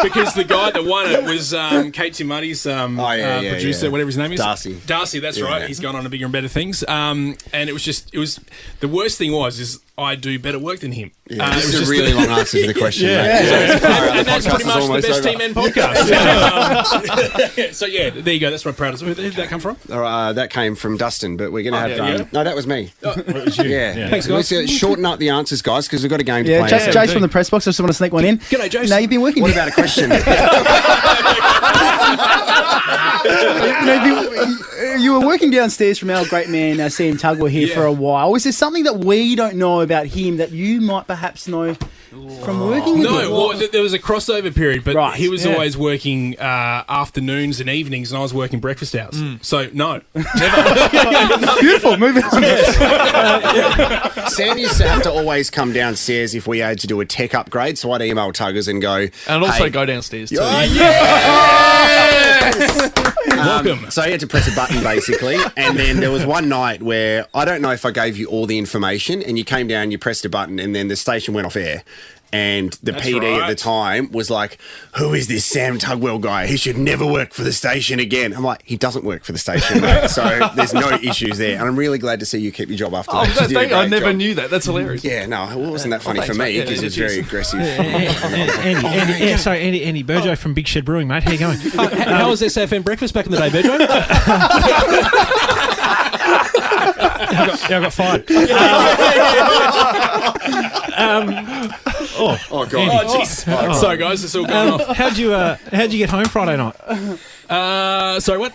because the guy that won it was Kate Timuddy's producer, whatever his name is. Darcy, that's right. Yeah. He's gone on to bigger and better things. And it was the worst thing is I do better work than him. Yeah, this is a really long answer to the question. And that's pretty much the Best Team Men podcast. So yeah, there you go. That's my proudest. Where did that come from? That came from Dustin, but we're going to have... No, that was me. It was you. Yeah. Thanks, guys. Let's shorten up the answers, guys, because we've got a game to play. Jase from the press box. I just want to sneak one in. G'day, Jase. Now, you've been working... What about a question? You were working downstairs from our great man, CM Tugwell, here for a while. Is there something that we don't know about him that you might perhaps know from working with him? No, well, there was a crossover period, but he was Yeah. always working afternoons and evenings, and I was working breakfast hours. So, no. Beautiful. Moving on. Sam used to have to always come downstairs if we had to do a tech upgrade, so I'd email Tuggers and go... And also "Hey, go downstairs too. Oh, yes! Welcome. So he had to press a button, basically. And then there was one night where, I don't know if I gave you all the information, and you came down, you pressed a button, and then the station went off air. And the That's PD right. at the time was like, "Who is this Sam Tugwell guy? He should never work for the station again." I'm like, he doesn't work for the station, mate. So there's no issues there. And I'm really glad to see you keep your job after that. You did a I great never job. knew that. That's hilarious. Yeah, no, it wasn't that funny for me mate. because Yeah, it's very cheers. aggressive. Andy Burjo from Big Shed Brewing, mate. How you going? How was SFM breakfast back in the day, Bedro? I got fired. Oh, God. Andy. Oh, jeez. Sorry, guys. It's all going off. How'd you get home Friday night? Sorry, what?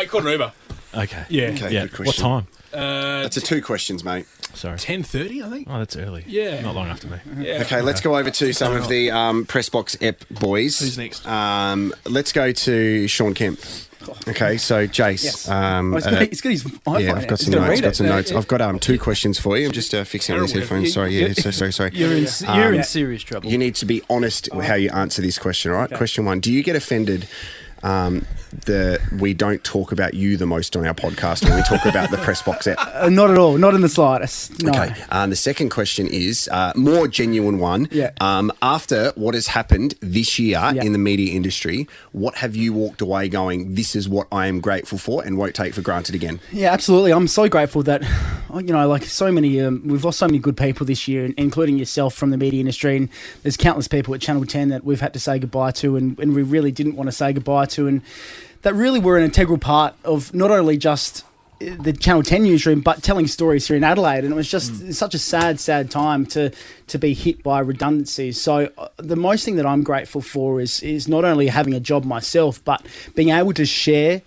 Called an Uber. Okay. Yeah. Okay, Yeah. good question. What time? That's a 2 questions, mate. Sorry. 10:30, I think. Oh, that's early. Yeah. Not long after me. Yeah. Okay, let's go over to some of the press box ep boys. Who's next? Let's go to Sean Kemp. Okay, so Jase. He's got his iPhone. Yeah, I've got some notes. I've got 2 questions for you. I'm just fixing on these headphones. Sorry, sorry. You're in serious trouble. You need to be honest with how you answer this question, all right? Question 1. Do you get offended we don't talk about you the most on our podcast when we talk about the press box app? Not at all. Not in the slightest. No. Okay. The second question is more genuine one. Yeah. After what has happened this year in the media industry, what have you walked away going, this is what I am grateful for and won't take for granted again? Yeah, absolutely. I'm so grateful that, like so many, we've lost so many good people this year, including yourself from the media industry. And there's countless people at Channel 10 that we've had to say goodbye to and we really didn't want to say goodbye to. And that really were an integral part of not only just the Channel 10 newsroom, but telling stories here in Adelaide. And it was just such a sad time to be hit by redundancies. So the most thing that I'm grateful for is not only having a job myself, but being able to share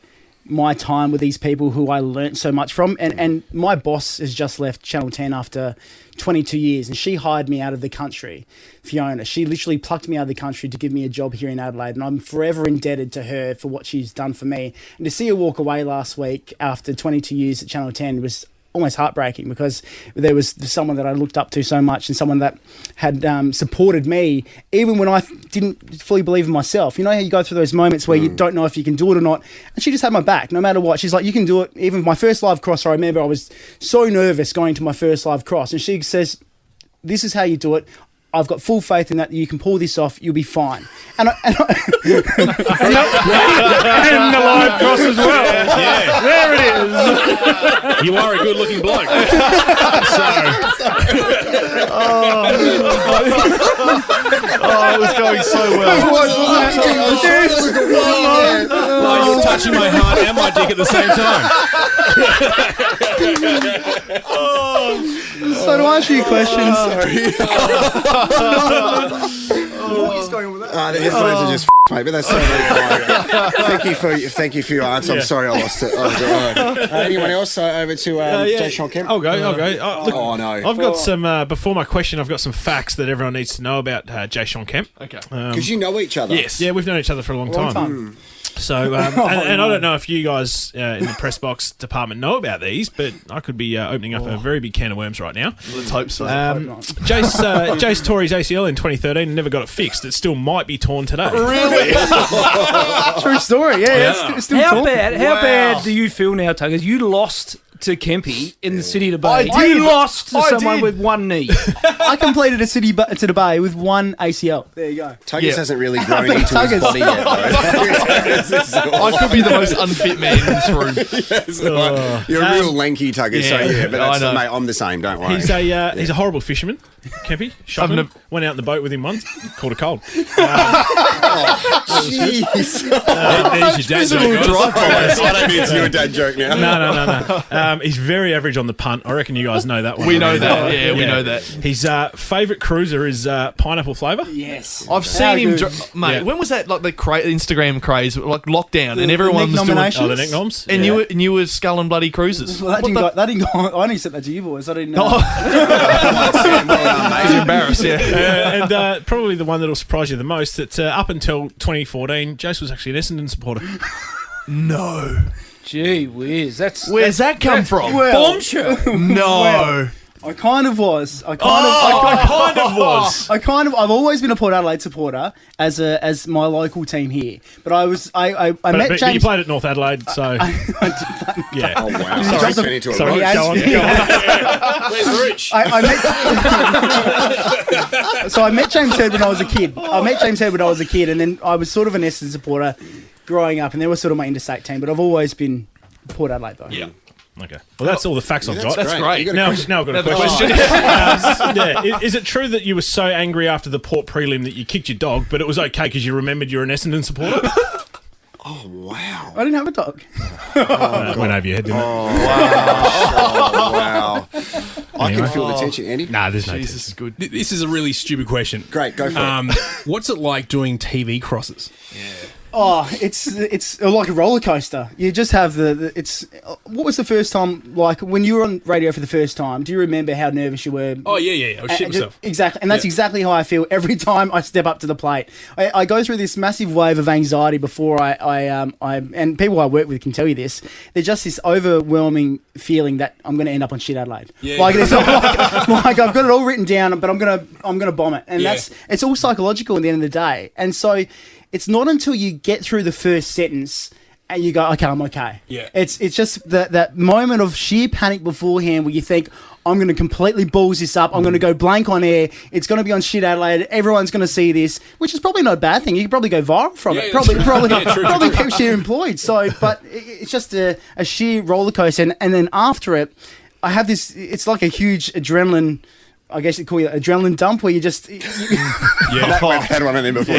my time with these people who I learnt so much from. And my boss has just left Channel 10 after 22 years, and she hired me out of the country, Fiona. She literally plucked me out of the country to give me a job here in Adelaide, and I'm forever indebted to her for what she's done for me. And to see her walk away last week after 22 years at Channel 10 was almost heartbreaking, because there was someone that I looked up to so much and someone that had supported me even when I didn't fully believe in myself. You know how you go through those moments where you don't know if you can do it or not, and she just had my back no matter what. She's like, you can do it. Even my first live cross, I remember I was so nervous going to my first live cross, and she says, this is how you do it. I've got full faith in that you can pull this off. You'll be fine. And And the live cross as well. Yeah. There it is. You are a good-looking bloke. It was going so well. Well, you're touching my heart and my dick at the same time. So to answer your questions, The headphones are just mate, but that's totally fine. Thank you for your answer. I'm sorry I lost it. Anyone else? Over to Jase Kemp. I'll go. Look, No. I've got some, before my question, I've got some facts that everyone needs to know about Jase Kemp. Okay. Because you know each other. Yes. Yeah, we've known each other for a long time. So, and I don't know if you guys in the press box department know about these, but I could be opening up a very big can of worms right now. Let's hope so. Jase tore his ACL in 2013 and never got it fixed. It still might be torn today. Really? true story. Yeah. It's still How torn. bad do you feel now, Tuggers? You lost to Kempy in the City to Bay. I did. You lost to someone did. with one knee. I completed a City to the Bay with one ACL. There you go. Tuggers hasn't really grown into his Tuggers. body yet, though. I could be the most unfit man in this room. You're a real lanky Tugger, so Yeah, but I know. mate, I'm the same, don't worry. He's a horrible fisherman, Kempy. Shotman. Went out in the boat with him once. Caught a cold. Jeez. There's your dad joke, guys. I don't mean it's your dad joke now. No. He's very average on the punt. I reckon you guys know that one. We know already. that. Yeah, we know that. His favourite cruiser is pineapple flavour. Yes. I've seen him, mate. Yeah. When was that? Like the Instagram craze, like lockdown, and everyone Nick was doing. nominations? Oh, the neck noms? And you were skull and bloody cruises. Well, that didn't go. I only sent that to you boys. I didn't know. He's embarrassed. Yeah. And probably the one that'll surprise you the most, that up until 2014, Jase was actually an Essendon supporter. No. Gee whiz. Where's that come from? Bombshell. No. I kind of was. I kind of was. I've always been a Port Adelaide supporter as my local team here. But I met But James. you played at North Adelaide, so yeah. Oh, wow. Sorry, Sorry, turn into a Sorry, roast. go on. Where's the rich? I met. So I met James Heard when I was a kid. And then I was sort of an Essendon supporter growing up, and they were sort of my interstate team. But I've always been Port Adelaide though. Yeah. Okay. Well, that's all the facts I've got. That's great. You got a Now question? I've got a question. Is it true that you were so angry after the Port prelim that you kicked your dog, but it was okay because you remembered you're an Essendon supporter? Oh, wow. I didn't have a dog. It went over your head, didn't it? Wow. I can feel the tension, Andy. Nah, there's no Jesus is good. This is a really stupid question. Great, go for it. What's it like doing TV crosses? Oh, it's like a roller coaster. You just have it's. What was the first time like when you were on radio for the first time? Do you remember how nervous you were? Oh yeah. I was shit myself. Exactly, and that's exactly how I feel every time I step up to the plate. I go through this massive wave of anxiety before I and people I work with can tell you this. There's just this overwhelming feeling that I'm going to end up on Shit Adelaide. Yeah. Like it's like I've got it all written down, but I'm gonna bomb it, and it's all psychological at the end of the day, and so. It's not until you get through the first sentence and you go, okay, I'm okay. Yeah. It's just that moment of sheer panic beforehand where you think, I'm going to completely balls this up. I'm going to go blank on air. It's going to be on Shit Adelaide. Everyone's going to see this, which is probably not a bad thing. You could probably go viral from it. Probably keeps you employed. So, but it's just a sheer roller coaster. And then after it, I have this. It's like a huge adrenaline. I guess you call it adrenaline dump, where you just... We've had one of them before.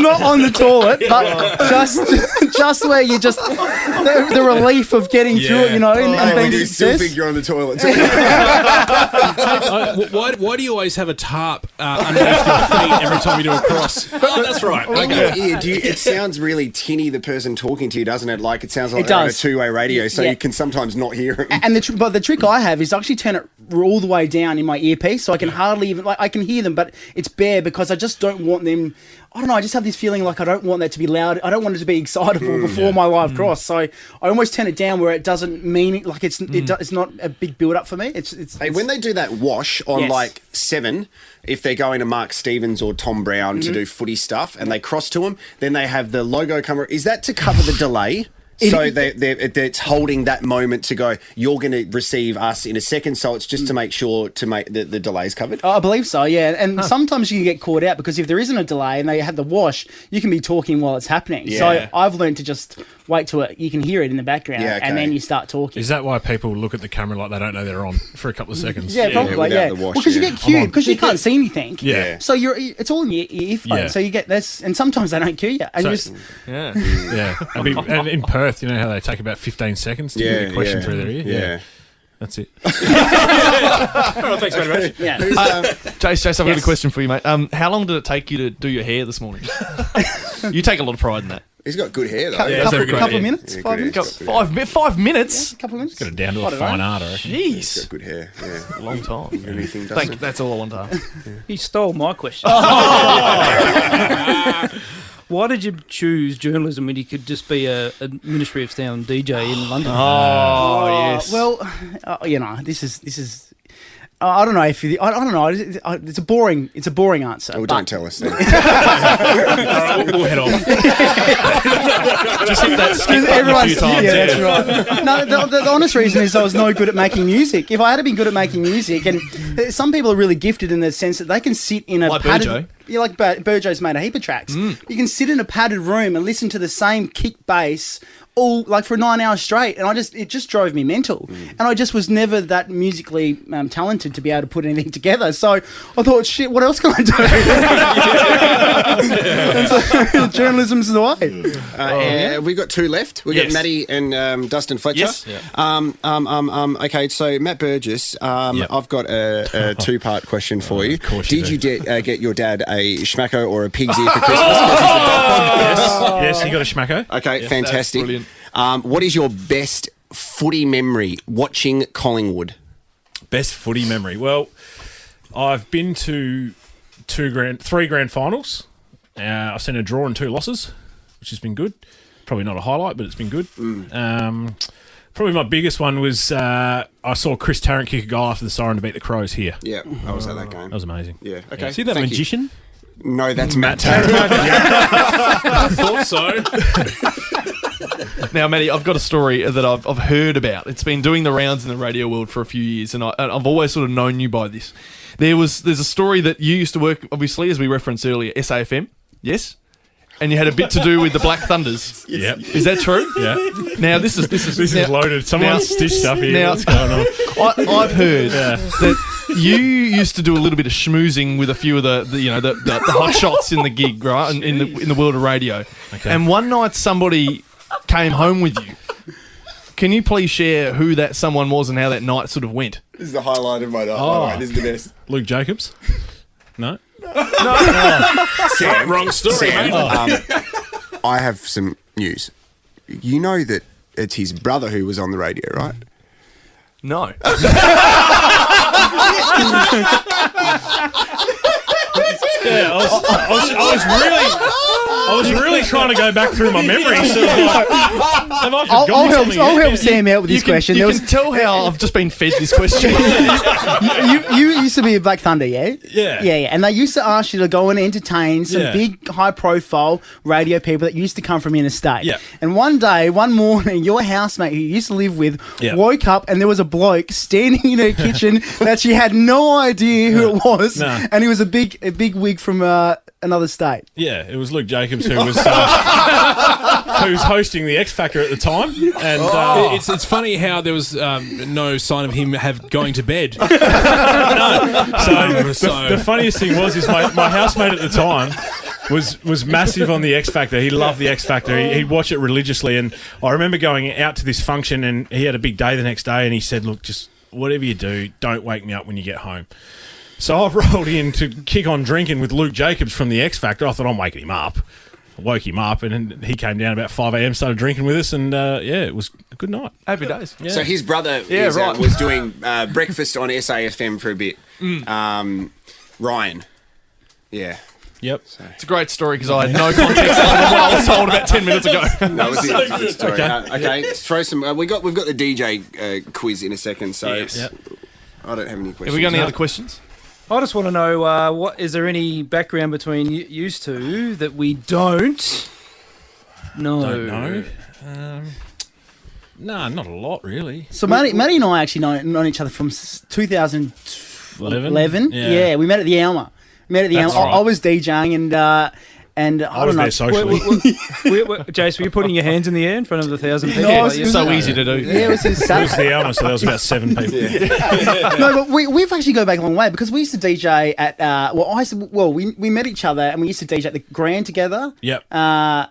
Not on the toilet, but just where you just... The relief of getting through it, and being you still think you're on the toilet. Why do you always have a tarp underneath your feet every time you do a cross? Oh, that's right. Okay. It sounds really tinny, the person talking to you, doesn't it? Like, it sounds like It they're on a does. two-way radio, so you can sometimes not hear them. And the trick I have is actually turn it all the way down in my earpiece, so I can hardly even... I can hear them, but it's bare because I just don't want them... I don't know, I just have this feeling like I don't want that to be loud. I don't want it to be excitable before my live cross. So I almost turn it down where it doesn't mean it, like it's not a big build up for me. Hey, when they do that wash on like 7, if they're going to Mark Stevens or Tom Brown to do footy stuff and they cross to them, then they have the logo come. Is that to cover the delay? It's holding that moment to go, you're going to receive us in a second, so it's just to make sure to make the delay's covered? I believe so, yeah. And sometimes you can get caught out because if there isn't a delay and they have the wash, you can be talking while it's happening. Yeah. So I've learned to just wait till you can hear it in the background and then you start talking. Is that why people look at the camera like they don't know they're on for a couple of seconds? Yeah, probably, without the wash, because you get cued, because you can't see anything. Yeah. So it's all in your earphone. Yeah. So you get this, and sometimes they don't cue you. And Yeah. And in Perth, you know how they take about 15 seconds to get a question through their ear? Yeah. That's it. Thanks very much. Jase, I've got a question for you, mate. How long did it take you to do your hair this morning? You take a lot of pride in that. He's got good hair, though. couple of minutes, 5 minutes. 5 minutes? A couple of minutes. Got it down to a fine art, I reckon. He's Jeez. got good hair. Yeah. Long time. Anything doesn't. That's all I want to ask. He stole my question. Why did you choose journalism when you could just be a Ministry of Sound DJ in London? Oh, yes. Well, this is. I don't know if I don't know. It's a boring answer. Oh, don't tell us then. All right, we'll head off. Just hit that skip button a few times. Yeah, that's right. No, the honest reason is I was no good at making music. If I had been good at making music, and some people are really gifted in the sense that they can sit in a like padded... Burjo. Yeah, like Burjo's made a heap of tracks. You can sit in a padded room and listen to the same kick bass all like for 9 hours straight, and it just drove me mental. And I just was never that musically talented to be able to put anything together. So I thought, shit, what else can I do? And so, journalism's the way. We've got 2 left. We've got Matty and Dustin Fletcher. Yes. Okay, so Matt Burgess, I've got a 2-part question for you. Of course Did you you get your dad a schmacko or a pig's ear for Christmas? 'Cause he's a dog? Yes, you got a schmacko. Okay, Yes, fantastic. that's brilliant. What is your best footy memory watching Collingwood? Best footy memory. Well, I've been to 3 grand finals. I've seen a draw and 2 losses, which has been good. Probably not a highlight, but it's been good. Probably my biggest one was I saw Chris Tarrant kick a goal after the siren to beat the Crows here. Yeah, I was at that game. That was amazing. Yeah, okay. See that Thank you. magician? No, that's Matt Tarrant. I thought so. Now, Matty, I've got a story that I've heard about. It's been doing the rounds in the radio world for a few years, and I've always sort of known you by this. There's a story that you used to work, obviously, as we referenced earlier, SAFM, yes? And you had a bit to do with the Black Thunders. Yeah. Is that true? Yeah. Now, this is loaded. Someone's stitched stuff here. Now, What's going on? I've heard that you used to do a little bit of schmoozing with a few of the hot shots in the gig, right? In the world of radio. Okay. And one night somebody came home with you. Can you please share who that someone was and how that night sort of went? This is the highlight of my night. Oh. This is the best. Luke Jacobs? No? Sam, Wrong story, Sam, mate. I have some news. You know that it's his brother who was on the radio, right? No. Yeah, I was really... I was really trying to go back through my memory. So have I I'll forgotten help, something? I'll help Sam out with this question. You There can tell how I've just been fed this question. you used to be a Black Thunder, yeah? Yeah. Yeah. And they used to ask you to go and entertain some Yeah. big, high-profile radio people that used to come from interstate. Yeah. And one morning, your housemate who you used to live with Yeah. woke up and there was a bloke standing in her kitchen that she had no idea who it was. No. And he was a big wig from another state. Yeah, it was Luke Jacobs who was hosting the X Factor at the time, and It's funny how there was no sign of him going to bed. the funniest thing was my housemate at the time was massive on the X Factor. He loved the X Factor. He'd watch it religiously, and I remember going out to this function, and he had a big day the next day, and he said, "Look, just whatever you do, don't wake me up when you get home." So I've rolled in to kick on drinking with Luke Jacobs from the X Factor. I thought I'm waking him up. I woke him up, and then he came down about 5 a.m, started drinking with us, and it was a good night. Happy days. Yeah. So his brother was doing breakfast on SAFM for a bit. Ryan. Yeah. Yep. It's a great story because I had no context other than what I was told about 10 minutes ago. That was it. That's a good story. Okay. Okay, throw some. We've got the DJ quiz in a second, so Yes. Yep. I don't have any questions. Have we got any other questions? I just want to know what is there any background between you two that we don't know? Don't know. No, not a lot really. So Matty and I actually known each other from 2011. Yeah. Yeah, we met at the Alma. That's I right. was DJing and I I was don't know. there socially. Jase, were you putting your hands in the air in front of the 1,000 people? No, Like it you was said? So easy to do. Yeah, it was his It was the Alma, so there was about 7 people. No, but we've actually go back a long way because we used to DJ at we met each other and we used to DJ at the Grand together. Yep.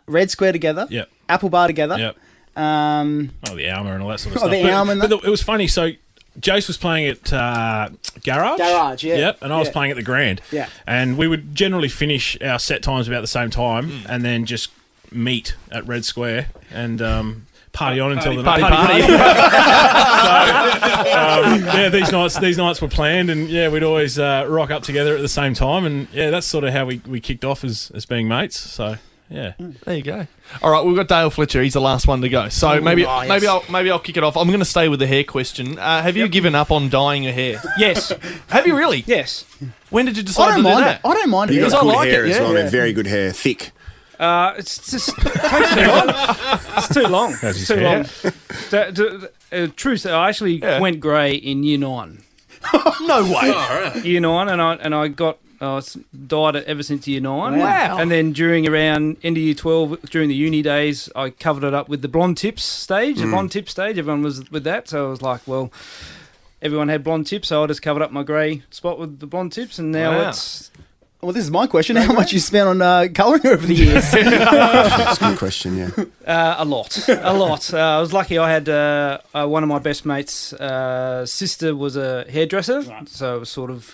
Red Square together. Yep. Apple Bar together. Yep. Oh, The Alma and all that sort of Oh, stuff. the Alma and but it was funny. So Jase was playing at Garage. Garage, yeah. Yep, and I was Yeah. playing at the Grand. Yeah. And we would generally finish our set times about the same time and then just meet at Red Square and party on until the night. These nights were planned, and we'd always rock up together at the same time, and that's sort of how we kicked off as being mates. So yeah. There you go. All right, we've got Dale Fletcher. He's the last one to go. So maybe I'll kick it off. I'm going to stay with the hair question. Have you given up on dyeing your hair? Yes. Have you really? Yes. When did you I decide don't to do mind that? it. I don't mind it. You Because got I good like hair it, as yeah. well, man. Very good hair, thick. It's just takes too long. It's too long. That's It's his too hair. long. Truth, I actually went grey in year 9. No way. Year 9, and I got dyed it ever since year 9. Wow. And then end of year 12, during the uni days, I covered it up with the blonde tips stage. The blonde tip stage, everyone was with that, so I was like, well, everyone had blonde tips, so I just covered up my grey spot with the blonde tips, and now it's. Well, this is my question. How much you spent on colouring over the years? That's a good question, yeah. A lot. I was lucky. I had one of my best mates' sister was a hairdresser, so I was sort of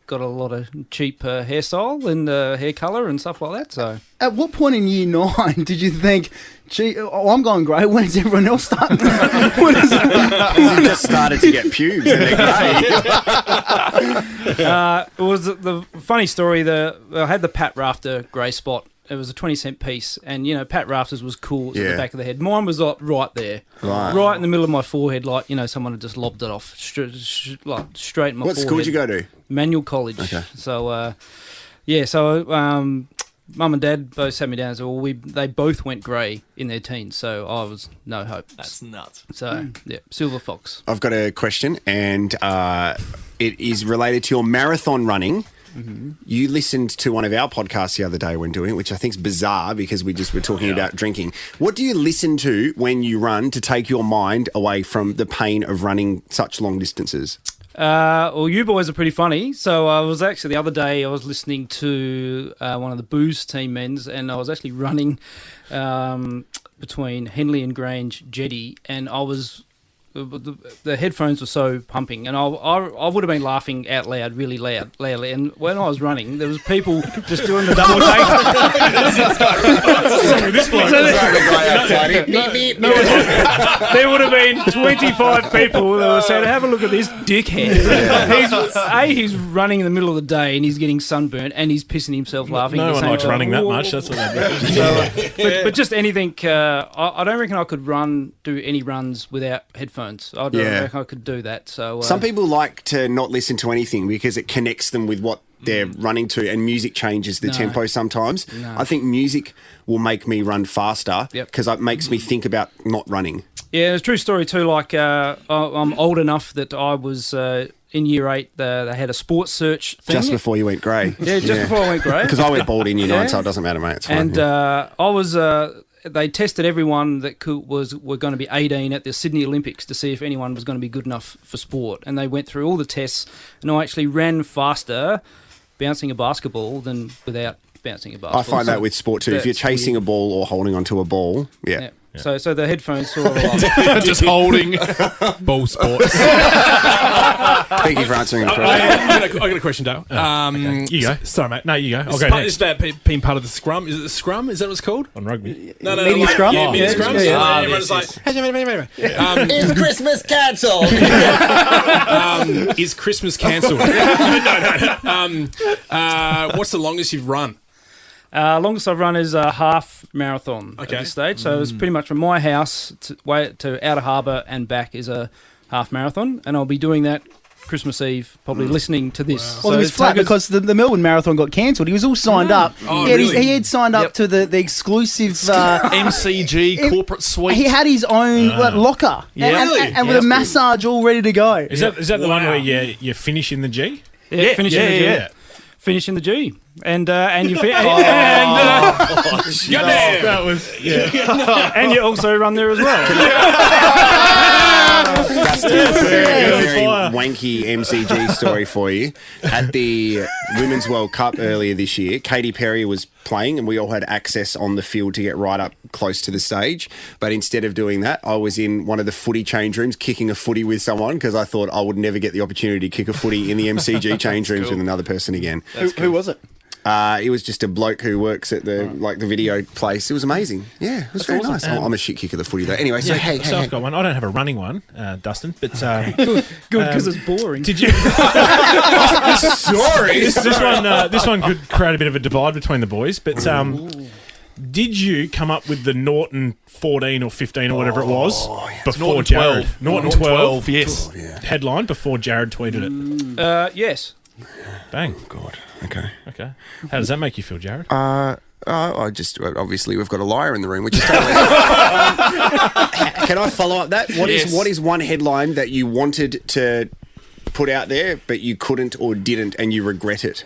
got a lot of cheap hairstyle and hair colour and stuff like that. So At what point in year 9 did you think, gee, I'm going grey, when's everyone else starting? What is it? You just started to get pubes and they're grey. it was the funny story. I had the Pat Rafter grey spot. It was a 20-cent piece, and Pat Rafter's was cool. It was at the back of the head. Mine was like right there, right in the middle of my forehead, like someone had just lobbed it off straight in my forehead. What school did you go to? Manual College. Okay. So Mum and Dad both sat me down and said, well, they both went grey in their teens, so I was no hope. That's nuts. So, Silver Fox. I've got a question, and it is related to your marathon running. Mm-hmm. You listened to one of our podcasts the other day when doing it, which I think is bizarre because we just were talking about drinking. What do you listen to when you run to take your mind away from the pain of running such long distances? Well, you boys are pretty funny. So I was actually the other day I was listening to one of the Booze team men's, and I was actually running between Henley and Grange Jetty, and I was the headphones were so pumping, and I would have been laughing out loud, really loudly. And when I was running, there was people just doing the double take. There would have been 25 people that were saying, "Have a look at this dickhead." He's running in the middle of the day and he's getting sunburnt and he's pissing himself laughing. No at the one same likes time. running that much. That's what they do. So, but just anything. I don't reckon I could do any runs without headphones. I don't reckon I could do that. So Some people like to not listen to anything because it connects them with what they're running to, and music changes the tempo sometimes. No. I think music will make me run faster because it makes me think about not running. Yeah, it's a true story too. Like I'm old enough that I was in year 8. They had a sports search thing. Just before you went grey. Yeah, just before I went grey. Because I went bald in year 9, so it doesn't matter, mate. It's fine. And I was. They tested everyone that were going to be 18 at the Sydney Olympics to see if anyone was going to be good enough for sport. And they went through all the tests, and I actually ran faster bouncing a basketball than without bouncing a basketball. I find that with sport too. If you're chasing a ball or holding onto a ball, Yeah. So the headphones sort of Just holding. Ball sports. Thank you for answering the question. I got a question, Dale. You go. Sorry, mate. No, you go. I'll It's go about, next. it's about being part of the scrum. Is it the scrum? Is that what it's called? On rugby. No, Media like, scrum? Yeah, media Yeah, scrum. yeah, So yeah. everyone's like, Is Christmas cancelled? is Christmas cancelled? No. What's the longest you've run? longest I've run is a half marathon at Okay. this stage. So it's pretty much from my house to Outer Harbour and back is a half marathon, and I'll be doing that Christmas Eve, probably listening to this. Well, it was flat because the Melbourne Marathon got cancelled. He was all signed up. Oh, He had signed up to the exclusive... MCG corporate suite. he had his own locker and with a massage all ready to go. Is that the one where you finish in the G? Finish in the G. yeah. Finish in the G. And you That was and you also run there as well. That's a very wanky MCG story for you. At the Women's World Cup earlier this year, Katy Perry was playing and we all had access on the field to get right up close to the stage. But instead of doing that, I was in one of the footy change rooms kicking a footy with someone because I thought I would never get the opportunity to kick a footy in the MCG change rooms with another person again. Who was it? It was just a bloke who works at the video place. It was amazing. Yeah, it was very nice. I'm a shit kicker of the footy though. Anyway, so hey, I've got one. I don't have a running one, Dustin, but Good, because it's boring. did you? sorry. This one could create a bit of a divide between the boys, but did you come up with the Norton 14 or 15 or whatever it was before Norton Jared? 12. Norton 12, yes. headline before Jared tweeted it. Yes. Bang. God. Okay. How does that make you feel, Jared? I just obviously we've got a liar in the room, which is totally. Can I follow up that? What is one headline that you wanted to put out there but you couldn't or didn't and you regret it?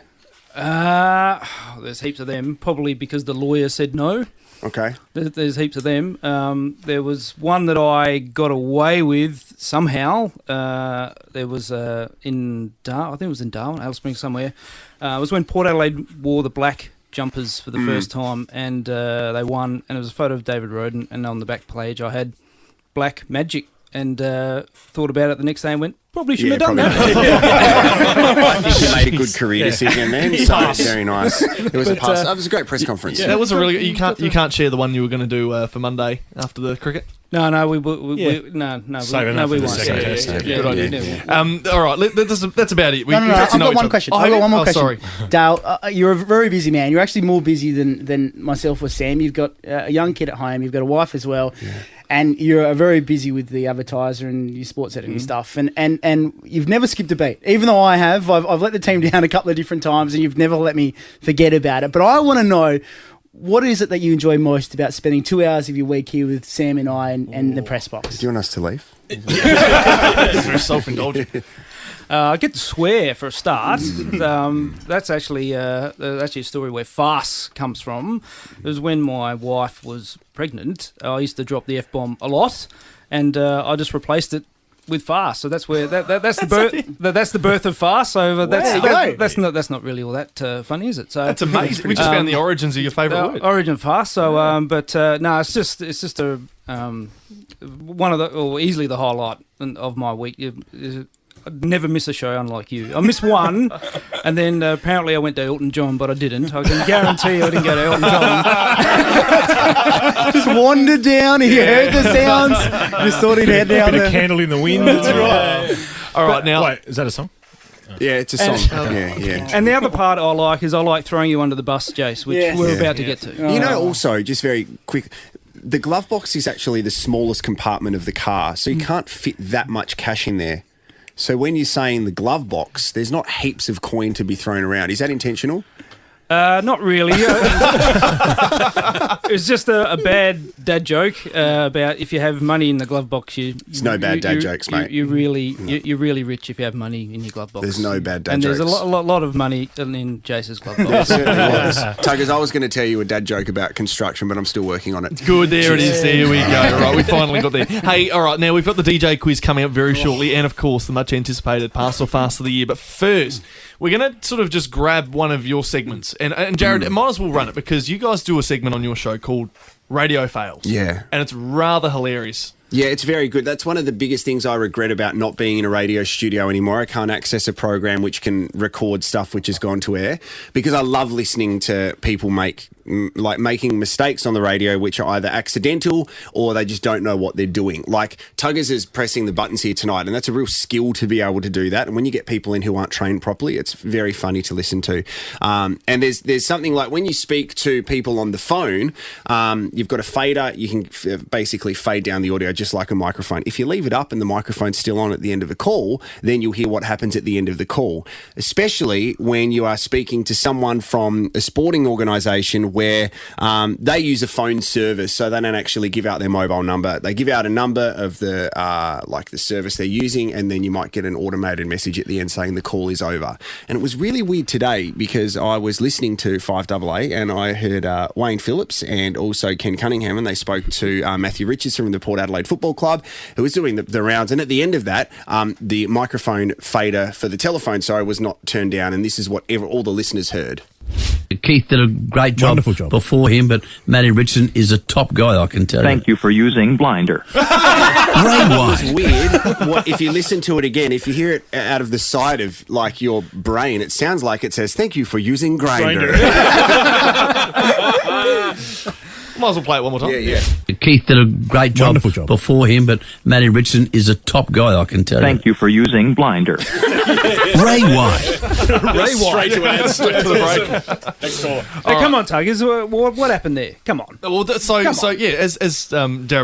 There's heaps of them. Probably because the lawyer said no. Okay. There's heaps of them. There was one that I got away with somehow. There was I think it was in Darwin, Alice Springs somewhere. It was when Port Adelaide wore the black jumpers for the first time, and they won. And it was a photo of David Roden, and on the back page I had Black Magic, and thought about it the next day and went, probably shouldn't have done that. I think you made a good career decision, man. So it's very nice. It was a pass. That was a great press conference. Yeah, that was a really. You can't share the one you were going to do for Monday after the cricket. No, we won't. Saving that for the second test. Good idea. All right, that's about it. I've got one question. I've got one more question. Sorry. Dale, you're a very busy man. You're actually more busy than myself or Sam. You've got a young kid at home. You've got a wife as well. Yeah. And you're very busy with the Advertiser and your sports editing stuff. And you've never skipped a beat. Even though I have. I've let the team down a couple of different times and you've never let me forget about it. But I want to know, what is it that you enjoy most about spending 2 hours of your week here with Sam and I and the press box? Do you want us to leave? It's very self-indulgent. I get to swear for a start. That's actually a story where farce comes from. It was when my wife was pregnant. I used to drop the F-bomb a lot, and I just replaced it with Farce. So that's where that's the birth. That's the birth of Farce. So that's not really all that funny, is it? So That's amazing. We just found the origins of your favourite word. Origin of Farce. So, no, it's just a one of the, or easily the highlight of my week. I never miss a show, unlike you. I missed one, and then apparently I went to Elton John, but I didn't. I can guarantee I didn't go to Elton John. Just wandered down. He heard the sounds. Just thought he'd head down Bit there. of Candle in the Wind. That's right. All right, now. Wait, is that a song? Yeah, it's a song. Yeah. And the other part I like is I like throwing you under the bus, Jase, which we're about to get to. You know, also, just very quick, the glove box is actually the smallest compartment of the car, so you can't fit that much cash in there. So when you're saying the glove box, there's not heaps of coin to be thrown around. Is that intentional? Not really. It was just a bad dad joke about if you have money in the glove box, There's no bad dad jokes, mate. You're really rich if you have money in your glove box. There's no bad dad and jokes. And there's a lot of money in Jase's glove box. Tuggers, I was going to tell you a dad joke about construction, but I'm still working on it. Good, there it is. There we go. All right, we finally got there. Hey, all right, now we've got the DJ quiz coming up very shortly, and of course the much anticipated Pass or Farce of the year. But first, we're going to sort of just grab one of your segments. And Jared, might as well run it because you guys do a segment on your show called Radio Fails. Yeah. And it's rather hilarious. Yeah, it's very good. That's one of the biggest things I regret about not being in a radio studio anymore. I can't access a program which can record stuff which has gone to air because I love listening to people making mistakes on the radio which are either accidental or they just don't know what they're doing. Like Tuggers is pressing the buttons here tonight, and that's a real skill to be able to do that. And when you get people in who aren't trained properly, it's very funny to listen to. And there's something like when you speak to people on the phone, you've got a fader. You can basically fade down the audio just like a microphone. If you leave it up and the microphone's still on at the end of a call, then you'll hear what happens at the end of the call, especially when you are speaking to someone from a sporting organisation where they use a phone service, so they don't actually give out their mobile number. They give out a number of the the service they're using, and then you might get an automated message at the end saying the call is over. And it was really weird today because I was listening to FiveAA and I heard Wayne Phillips and also Ken Cunningham, and they spoke to Matthew Richardson from the Port Adelaide Football Club, who was doing the rounds. And at the end of that, the microphone fader for the telephone, was not turned down, and this is what all the listeners heard. Keith did a great job, before him, but Matty Richardson is a top guy, I can tell you. Thank you for using Blinder. It's weird. If you listen to it again, if you hear it out of the side of your brain, it sounds like it says, "Thank you for using Grindr." Might as well play it one more time. Yeah. Keith did a great job, before him, but Matty Richardson is a top guy, I can tell you. Thank you for using Blinder. Ray White. Straight to the break. Next call. Hey, come on, Tuggers. What happened there? Come on. Well, as Jared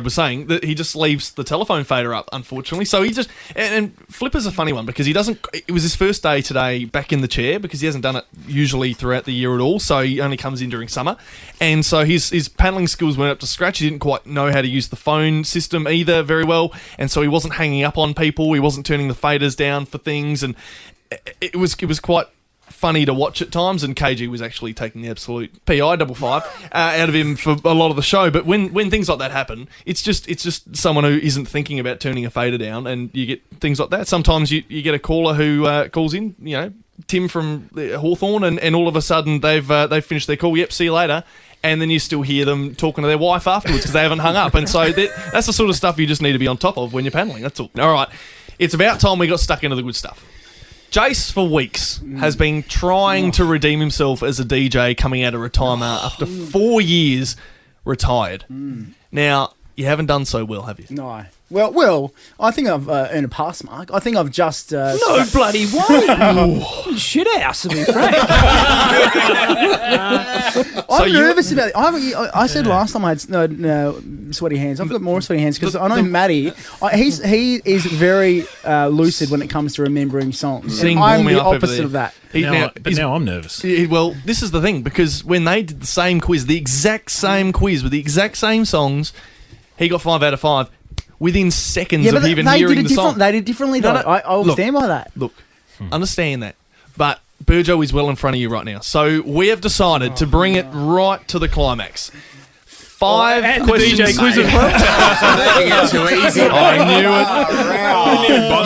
was saying, that he just leaves the telephone fader up, unfortunately. So he just and Flipper's a funny one because he doesn't. It was his first day today back in the chair because he hasn't done it usually throughout the year at all. So he only comes in during summer, and so his paneling skills weren't up to scratch. He didn't quite know how to use the phone system either very well, and so he wasn't hanging up on people. He wasn't turning the faders down for things, and it was quite funny to watch at times, and KG was actually taking the absolute PI double five out of him for a lot of the show. But when things like that happen, it's just someone who isn't thinking about turning a fader down, and you get things like that. Sometimes you get a caller who calls in, Tim from Hawthorn, and all of a sudden they've finished their call. Yep, see you later. And then you still hear them talking to their wife afterwards because they haven't hung up. And so that's the sort of stuff you just need to be on top of when you're paneling. That's all. All right. It's about time we got stuck into the good stuff. Jase, for weeks, has been trying to redeem himself as a DJ coming out of retirement after 4 years retired. Now, you haven't done so well, have you? No. Well, I think I've earned a pass mark. I think I've just... no bloody way! Shit house, to be frank. I'm nervous about it. I said last time I had sweaty hands. I've got more sweaty hands because I know Matty, he is very lucid when it comes to remembering songs. And I'm the opposite of that. Now I'm nervous. Well, this is the thing, because when they did the same quiz, the exact same quiz with the exact same songs, he got 5 out of 5. Within seconds of even hearing the song. They did differently, though. I'll stand by that. Look, understand that. But Burjo is well in front of you right now. So we have decided to bring it right to the climax. 5 questions. DJ quiz as well. Making it too easy. I knew it.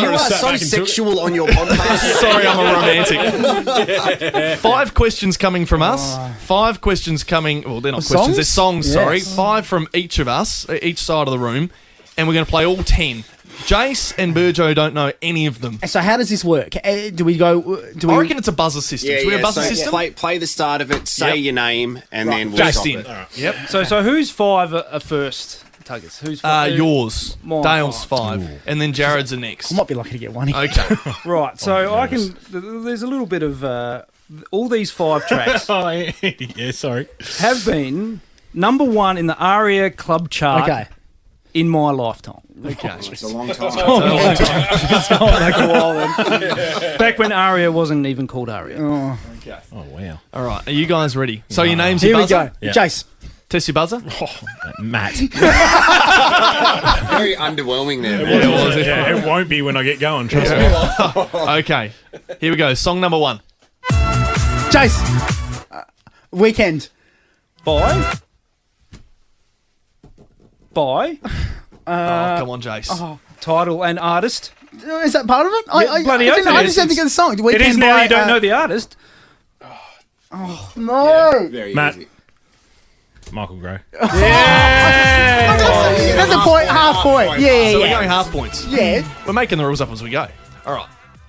You are so sexual on your podcast. Sorry, I'm a romantic. 5 questions coming from us. 5 questions coming. Well, they're not questions. Songs? They're songs. Yes. Sorry, 5 from each of us, each side of the room, and we're going to play all 10. Jase and Burjo don't know any of them. So how does this work? Do we go? I reckon it's a buzzer system. Should we have a buzzer so system? Play the start of it, say Yep. your name, and then we'll Just stop in. it. Yep. So who's 5 are first? Tuggers. Who's 5? Yours. Mine, Dale's 5. 5. And then Jared's are next. I might be lucky to get one. Okay. Right. So I can. There's a little bit of all these 5 tracks Yeah, sorry. have been number 1 in the ARIA club chart Okay. in my lifetime. Okay. It's a long time. It's going back a while then. Back when ARIA wasn't even called ARIA. Oh, wow. All right. Are you guys ready? So your name's Here your we buzzer? go. Yeah. Jase. Test your buzzer. Matt. Very underwhelming there. Yeah, it won't be when I get going, trust me. Okay. Here we go. Song number 1. Jase. Weekend. By. Come on, Jase. Title and artist. Is that part of it? Bloody oath I it just is. had to get the song. It Weekend is now. by, You don't know the artist. No. Very Matt. easy. Michael Gray. That's a point, half point. Yeah, So we're yeah, going half points. yeah. We're making the rules up as we go. All right.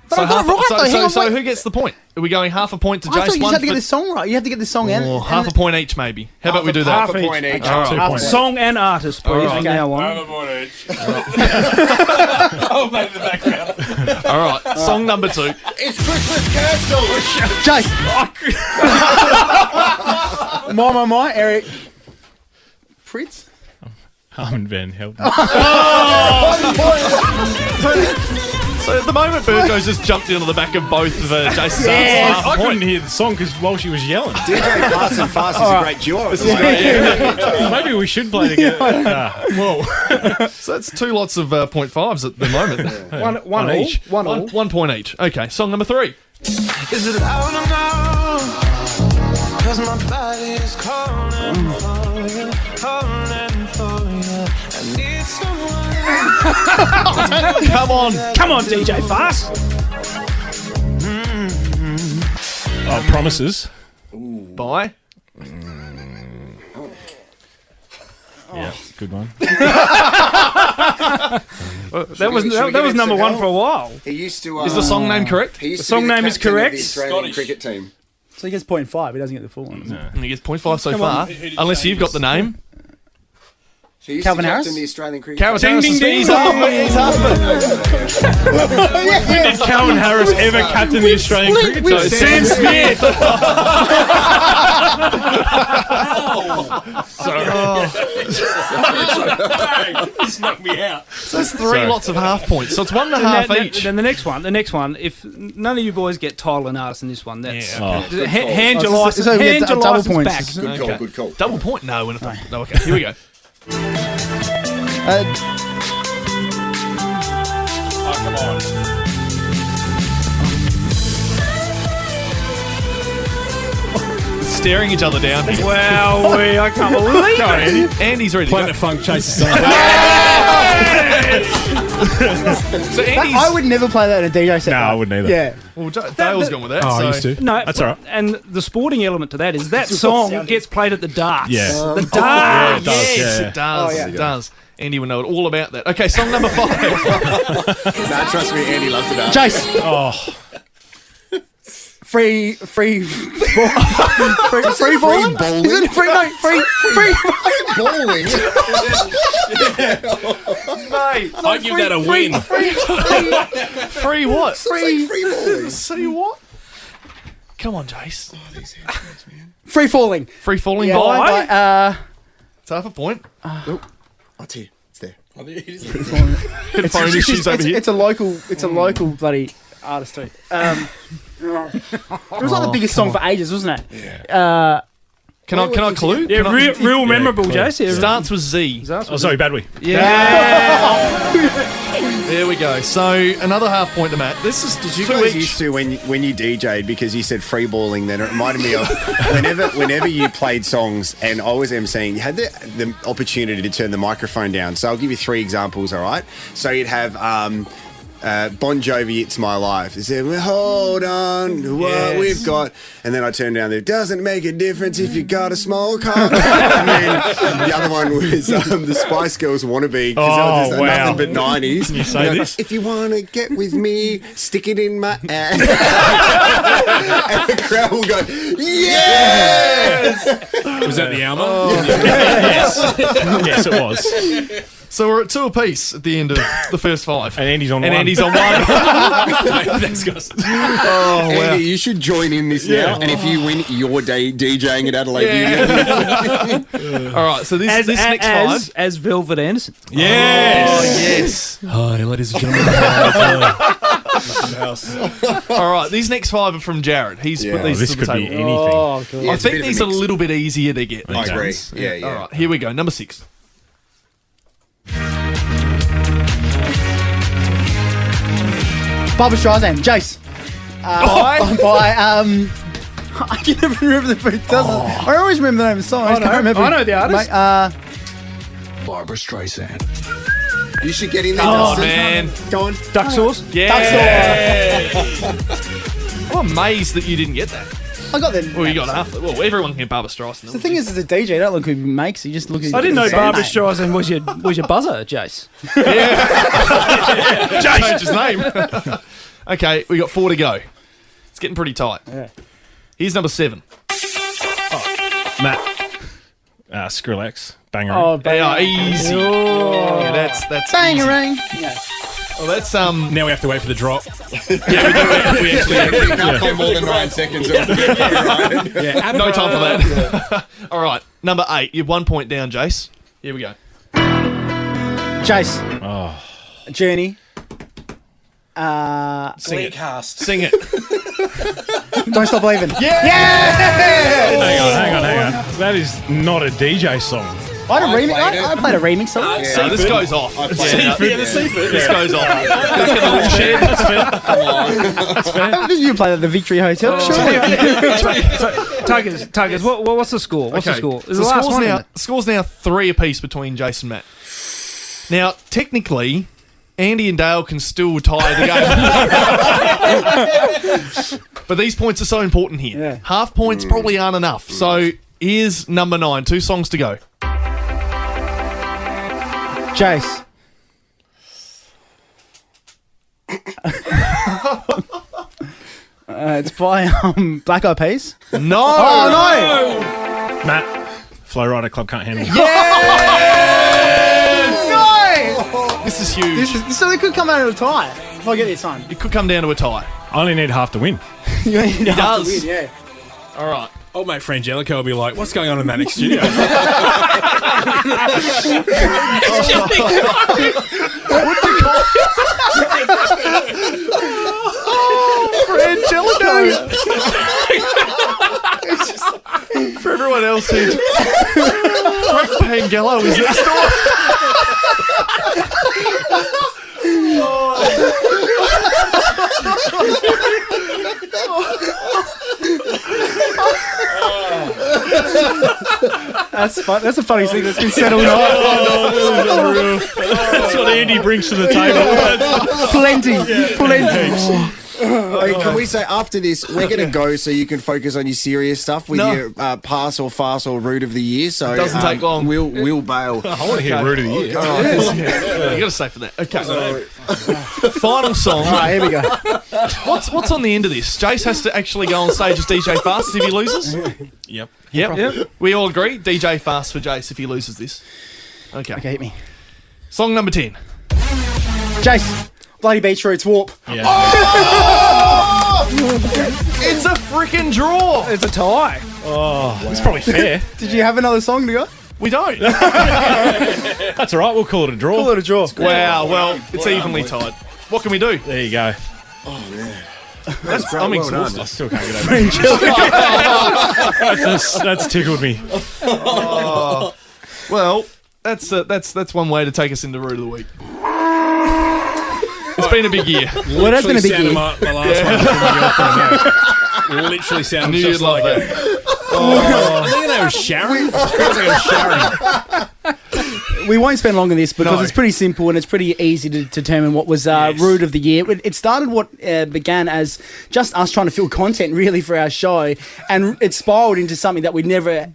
But I got it right, though. Hang on, so wait. who gets the point? Are we going half a point to I thought Jase? you just had to get the song right. You have to get the song in. Or half a point each, maybe. How about we do that? Half a point each. All right. 2 points. Song and artist, please, from now on. All right. Song number 2. It's Christmas Castle. Jase. My, Eric. Fritz. Harmon Van Helden. So at the moment, Burgo's just jumped into the back of both of Jase's Yeah. answers. I couldn't hear the song because while she was yelling. DJ Pass and Farce is a great duo. Maybe we should play together. Whoa. So that's 2 lots of 0.5s at the moment. One On all. each. One all. 1 point each. Okay, song number 3. Is it loud or no? 'Cause my body is calling for you, calling for you. I need someone. Come on. Come on, DJ Farce. Oh, Promises. Bye. Yeah, good one. That was number 1 for a while. He used to. Is the song name correct? He used The to be song name is captain of correct. The Australian cricket team. So he gets 0.5. He doesn't get the full one. And he gets 0.5 so far. Unless you've got the name. He used Calvin to Harris? captain the Australian cricket Calvin team. Harris ding, is ding. he's half When did Calvin Harris ever captain the Australian cricket team? Sam Smith. This knocked me out. So that's 3 lots of half points. So it's 1.5 each. Then the next one. If none of you boys get title and artist in this one, that's Oh. hand your Oh, license. so we get Hand your double license points. back. Good call. Okay. Good call. Double point? No, we're not. No, okay. Here we go. Oh, come on. Staring each other down here. Wow, I can't believe it. Andy's ready to Planet Funk chases song. go. So Andy's... I would never play that in a DJ set. No, I wouldn't either. Yeah. Well, Dale's gone with that. Oh, so. I used to. No, That's all right. And the sporting element to that is that song gets played at the darts. Yeah. The darts. Yeah, it does. Yes, Yeah. it does. Oh, yeah. It does. Andy would know all about that. Okay, song number 5. Nah, trust me, Andy loves it. Jase. Oh, Free balling? Is it free? No, free Bowling. Mate, I give that a win. free what? Free bowling. See what? Come on, Jase. free falling. Free falling Yeah, by? by, It's half a point. Oh, it's here. It's there. Phone issues over here. It's a local bloody artist too. It was like the biggest song for ages, wasn't it? Yeah. Can I clue? Yeah, Can I- real memorable, cool. Jase. Yeah. Starts with Z. Oh, sorry, Badwee. Yeah. There we go. So another half point to Matt. This is Did you two guys each. used to when you DJ'd, because you said free balling, then it reminded me of whenever you played songs and I was emceeing, you had the opportunity to turn the microphone down. So I'll give you 3 examples, all right? So you'd have Bon Jovi, It's My Life. They said, well, hold on to what we've got. And then I turned down there, doesn't make a difference if you got a small cock. And then the other one was the Spice Girls Wannabe, because it was nothing but 90s. Can you say this? If you want to get with me, stick it in my ass. And the crowd will go, yes! Was that the Alma? Yes. Yes, it was. So we're at 2 apiece at the end of the first 5. And Andy's on and one. Andy's on 1. Thanks, guys. Oh, wow. Andy, you should join in this now. And if you win, you're DJing at Adelaide Union. All right, so this next 5. As Velvet Anderson. Yes. Oh, yes. Hi, ladies and gentlemen. All right, these next 5 are from Jared. He's put these this to the could be table. anything. Oh, God. Yeah, I it's a think bit of a these are a mix. little bit easier to get. I these agree. ones. Yeah. All right, here we go. Number 6. Barbara Streisand, Jase. By? I can never remember the it doesn't. I always remember the name of the song. I can't remember. I know the artist. Barbara Streisand. You should get in there, Oh, Dustin. man. Go on. Duck sauce. Yeah. I'm amazed that you didn't get that. I got the. Well, you got half. Well, everyone can get Barbara Streisand. The thing is, as a DJ, don't look who makes. You just look at. I didn't know the Barbara name. Streisand was your buzzer, Jase. changed his name. Okay, we got 4 to go. It's getting pretty tight. Yeah. Here's number 7. Matt. Skrillex. Banger. Oh, Yeah, easy. Yeah, that's bangerang. easy. Yeah. Well, that's Now we have to wait for the drop. we actually You can't play more than 9 seconds. no time for that. All right, number 8. You're 1 point down, Jase. Here we go. Jase. Oh. Journey. Sing it. Sing it. Don't Stop Believing. Hang on. That is not a DJ song. I played a remix song. So this goes off. I played it. This goes off. Let's get a little shed. That's fair. Did you play at the Victory Hotel? Sure. Tuggers. What's the score? What's the score? Is So the last one? the score's now 3 apiece between Jase and Matt. Now, technically, Andy and Dale can still tie the game. But these points are so important here. Yeah. Half points probably aren't enough. So here's number 9. 2 songs to go. Jase. It's by Black Eyed Peas. No! Oh Matt. Flow Rider Club Can't Handle Me. no! This is huge. So they could come out of a tie if I get this time. It could come down to a tie. I only need half to win. He does. Win, yeah. All right. Old mate Frangelico will be like, what's going on in that next studio? For everyone else who Frank Pangello is next door. That's fun. That's a funny thing that's been said all night. That's what Andy brings to the table. Plenty. Can we say after this, we're going to go so you can focus on your serious stuff with your pass or farce or root of the year. So Doesn't take long. We'll bail. I want to hear Root of the Year. You got to say for that. Okay. Final song. All right, here we go. What's on the end of this? Jase has to actually go on stage as DJ Fast if he loses. Yep. We all agree. DJ Fast for Jase if he loses this. Okay. Okay, hit me. Song number 10. Jase. Bloody Beach Roots Warp. Yeah. It's a freaking draw. It's a tie. It's probably fair. Did you have another song to go? We don't. That's all right. We'll call it a draw. Call it a draw. Wow. Well, it's evenly tied. What can we do? There you go. I'm exhausted. I still can't get over it. That's tickled me. Well, that's one way to take us into Root of the Week. been a big year. Well, that's been a big year. My last one from my girlfriend. Literally sounded Knew just you'd love like it. I think her name was Sharon. It feels like it was Sharon. We won't spend long on this because No. it's pretty simple and it's pretty easy to determine what was Rude of the Year. It started what began as just us trying to fill content really for our show, and it spiraled into something that we never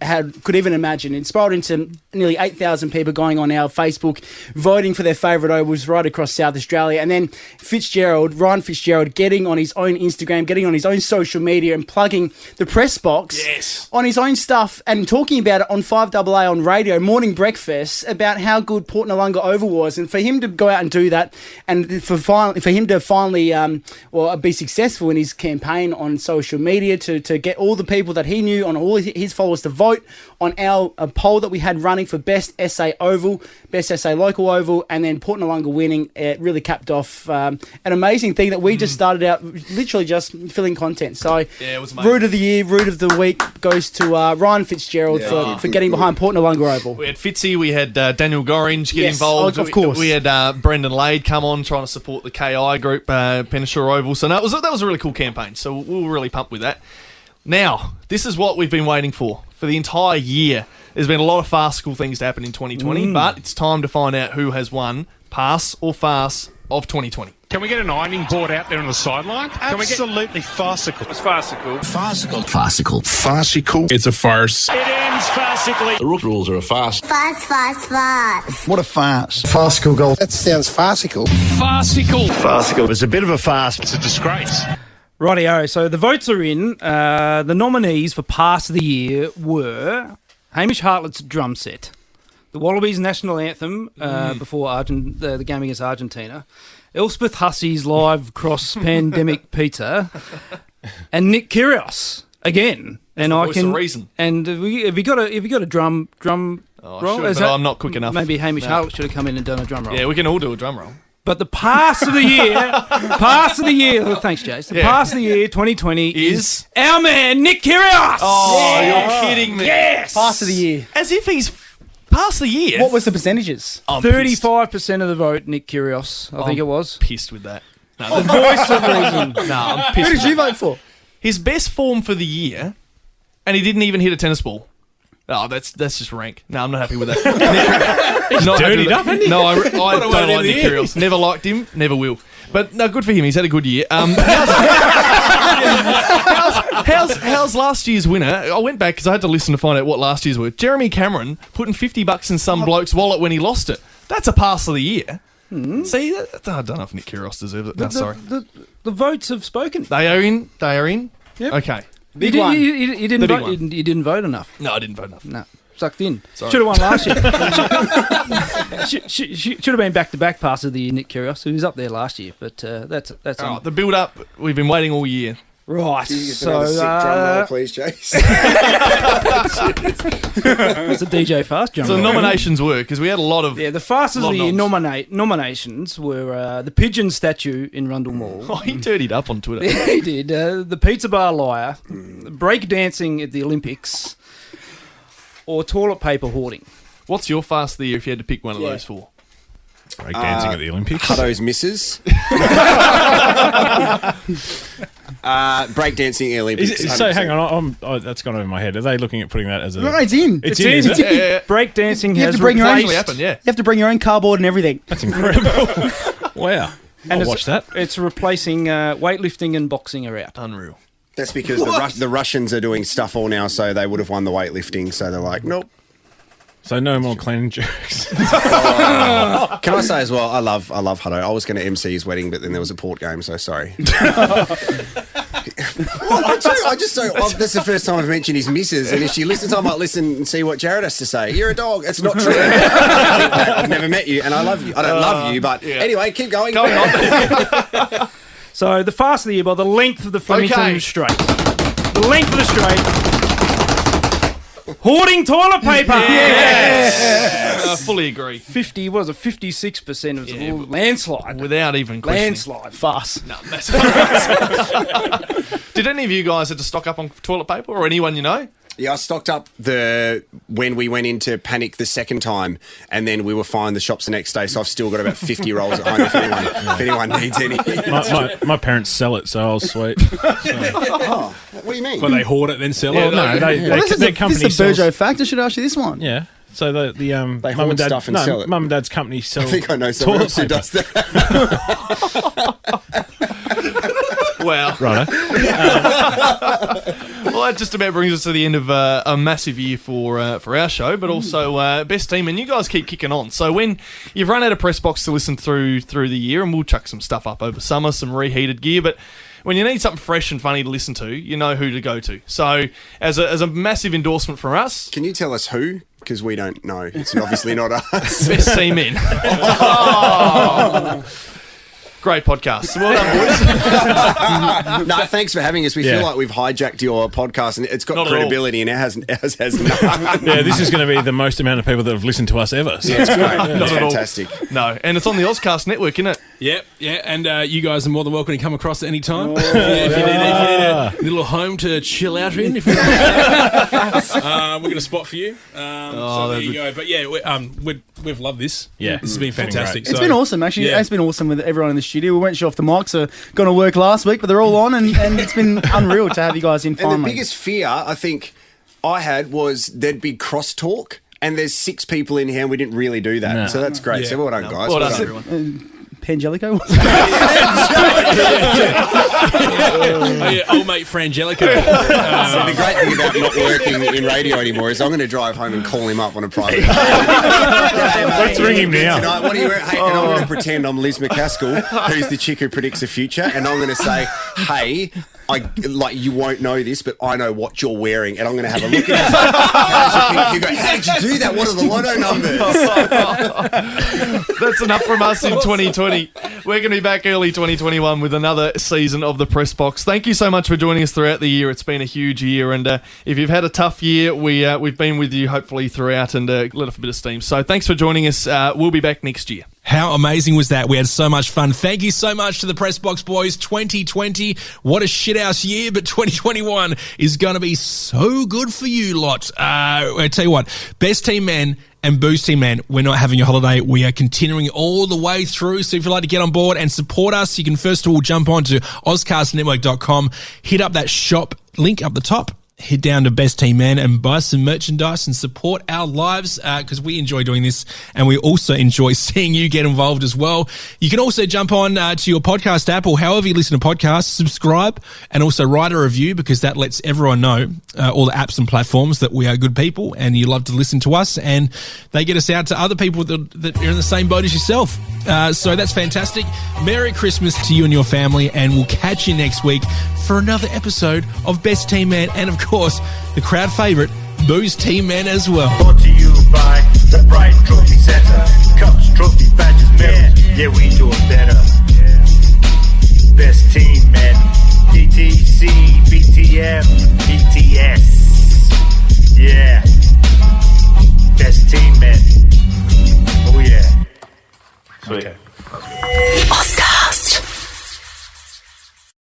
could even imagine. It spiraled into nearly 8,000 people going on our Facebook, voting for their favourite ovals right across South Australia, and then Ryan Fitzgerald getting on his own Instagram, getting on his own social media and plugging the press box on his own stuff and talking about it on 5AA on radio, morning breakfast, about how good Port Noarlunga Oval was, and for him to go out and do that, and for him to finally be successful in his campaign on social media to get all the people that he knew, on all his followers, to vote on our poll that we had running for best SA Oval, best SA Local Oval, and then Port Noarlunga winning. It really capped off an amazing thing that we just started out literally just filling content. So it was amazing. Rude of the Year, Rude of the Week goes to Ryan Fitzgerald for getting behind Port Noarlunga Oval. We had Fitzy, we had Daniel Gorringe get involved. Of course. We had Brendan Lade come on trying to support the KI group, Penashore Oval. So that was a really cool campaign. So we were really pumped with that. Now, this is what we've been waiting for the entire year. There's been a lot of farcical things to happen in 2020, but it's time to find out who has won Pass or Farce of 2020. Can we get an ironing board out there on the sideline? Absolutely farcical. It's farcical. Farcical. Farcical. Farcical. It's a farce. It ends farcically. The rules are a farce. Farce. What a farce. Farcical goal. That sounds farcical. Farcical. Farcical. It's a bit of a farce. It's a disgrace. Rightio, so the votes are in. The nominees for Pass of the Year were Hamish Hartlett's drum set, the Wallabies national anthem before the game against Argentina, Elspeth Hussey's live cross-pandemic pizza, and Nick Kyrgios again. And the voice of reason. And have you got a drum roll? Should, but I'm not quick enough. Maybe Hamish Hartlett should have come in and done a drum roll. Yeah, we can all do a drum roll. But the Pass of the Year, thanks, Jase. The Pass of the Year 2020 is our man, Nick Kyrgios. Oh, you're kidding me. Yes. Pass of the Year. As if he's Pass the Year. What was the percentages? 35% of the vote, Nick Kyrgios, I think it was. Pissed with that. The voice of reason. No, I'm pissed. Who with did you that. vote for? His best form for the year, and he didn't even hit a tennis ball. Oh, that's just rank. No, I'm not happy with that. He's dirtied up, hasn't he? No, I don't What a way like to Nick end the Kyrgios. Never liked him, never will. But no, good for him. He's had a good year. How's last year's winner? I went back because I had to listen to find out what last year's were. Jeremy Cameron putting $50 in some bloke's wallet when he lost it. That's a Pass of the Year. See, I don't know if Nick Kyrgios deserves it. No, sorry. The votes have spoken. They are in. Yep. Okay. Big You one. didn't The big vote. one. You didn't vote enough. No, I didn't vote enough. No, sucked in. Sorry. Should have won last year. Should have been back-to-back Pass of the Year, Nick Kyrgios, who was up there last year. But that's All right, the build-up, we've been waiting all year. Right. So, sick drum roll, please, Jase. it's a DJ Fast jump. So the nominations were, because we had a lot of... Yeah, the Fastest of the Year noms. nominations were the Pigeon statue in Rundle Mall. Oh, he dirtied up on Twitter. Yeah, he did. The Pizza Bar Liar, break dancing at the Olympics, or toilet paper hoarding. What's your Fast of the Year if you had to pick one of those four? Break dancing at the Olympics. Hutto's misses. Breakdancing Olympics. So hang on, that's gone over my head. Are they looking at putting that as a? No, it's in. It's in. Is it? Yeah. Break dancing You have has to bring your own. replaced. Happen, yeah. You have to bring your own cardboard and everything. That's incredible. Wow. And I'll watch that. It's replacing weightlifting and boxing are out. Unreal. That's because the Russians are doing stuff all now, so they would have won the weightlifting. So they're like, nope. So no more clean jokes. Can I say as well? I love Hutto. I was going to MC his wedding, but then there was a Port game, so sorry. I just don't. That's the first time I've mentioned his missus, and if she listens, I might listen and see what Jared has to say. You're a dog. It's not true. I've never met you, and I love you. I don't love you, but anyway, keep going. Go on. So the Fast of the Year by the length of the Flemington Straight. The length of the straight. Hoarding toilet paper. Yes. I fully agree. 56% of the landslide. Without even questioning. Landslide. Farce. No, Did any of you guys have to stock up on toilet paper, or anyone you know? Yeah, I stocked up when we went into panic the second time, and then we were fine the shops the next day. So I've still got about 50 rolls at home if anyone needs any. My parents sell it, so I was sweet. Oh, what do you mean? Well, they hoard it then sell Well, it. no, their company This is a sells. Burjo fact. I should ask you this one. Yeah. So the They mum hoard and dad stuff and sell it. Mum and dad's company sells. I think I know someone else who does that. Wow. Right. Well, that just about brings us to the end of a massive year for our show, but also best team. And you guys keep kicking on. So when you've run out of press box to listen through the year, and we'll chuck some stuff up over summer, some reheated gear, but when you need something fresh and funny to listen to, you know who to go to. So as a massive endorsement from us, Can you tell us who? Because we don't know. It's obviously not us. best team in. Oh. Great podcast. Well done, boys. No, thanks for having us. We feel like we've hijacked your podcast, and it's got credibility, and ours has none. Yeah, this is going to be the most amount of people that have listened to us ever. So. Yeah, it's great. Not It's at all. fantastic. No, and it's on the Ozcast network, isn't it? Yep, yeah, and you guys are more than welcome to come across at any time. If you need a little home to chill out in, if you we're going to spot for you. So there you go. But yeah, we've loved this. Yeah. This has been fantastic. It's been awesome, actually. Yeah. It's been awesome with everyone in the studio. We went off the mic, so going to work last week, but they're all on, and it's been unreal to have you guys in And finally. the biggest fear I think I had was there'd be crosstalk, and there's 6 people in here, and we didn't really do that. No. So that's great. Yeah. So well done, guys. Well done, done. everyone. Pangelico? Oh, yeah, old mate Frangelico. So the great thing about not working in radio anymore is I'm going to drive home and call him up on a private. Let's ring him now. Tonight, what are you wearing? Hey, and I'm going to pretend I'm Liz McCaskill, who's the chick who predicts the future, and I'm going to say, hey, you won't know this, but I know what you're wearing, and I'm going to have a look at it. You go, how did you do that? What are the lotto numbers? That's enough from us in 2020. We're going to be back early 2021 with another season of the Press Box. Thank you so much for joining us throughout the year. It's been a huge year, and if you've had a tough year, we've been with you hopefully throughout and let off a bit of steam. So thanks for joining us. We'll be back next year. How amazing was that? We had so much fun. Thank you so much to the Press Box boys. 2020, what a shithouse year, but 2021 is going to be so good for you lot. I tell you what, best team man and boost team man, we're not having a holiday. We are continuing all the way through. So if you'd like to get on board and support us, you can first of all jump on to ozcastnetwork.com, hit up that shop link up the top. Head down to Best Team Man and buy some merchandise and support our lives because we enjoy doing this and we also enjoy seeing you get involved as well. You can also jump on to your podcast app or however you listen to podcasts, subscribe and also write a review because that lets everyone know, all the apps and platforms, that we are good people and you love to listen to us and they get us out to other people that are in the same boat as yourself. So that's fantastic. Merry Christmas to you and your family and we'll catch you next week for another episode of Best Team Man and of course the crowd favourite Booze Team Man as well. Brought to you by the Bright Trophy Center. Cups, trophy, badges, medals. Yeah, we do it better. Best Team Man. DTC, BTM, BTS. Yeah. Best Team Man. Oh yeah. Sweet. Okay.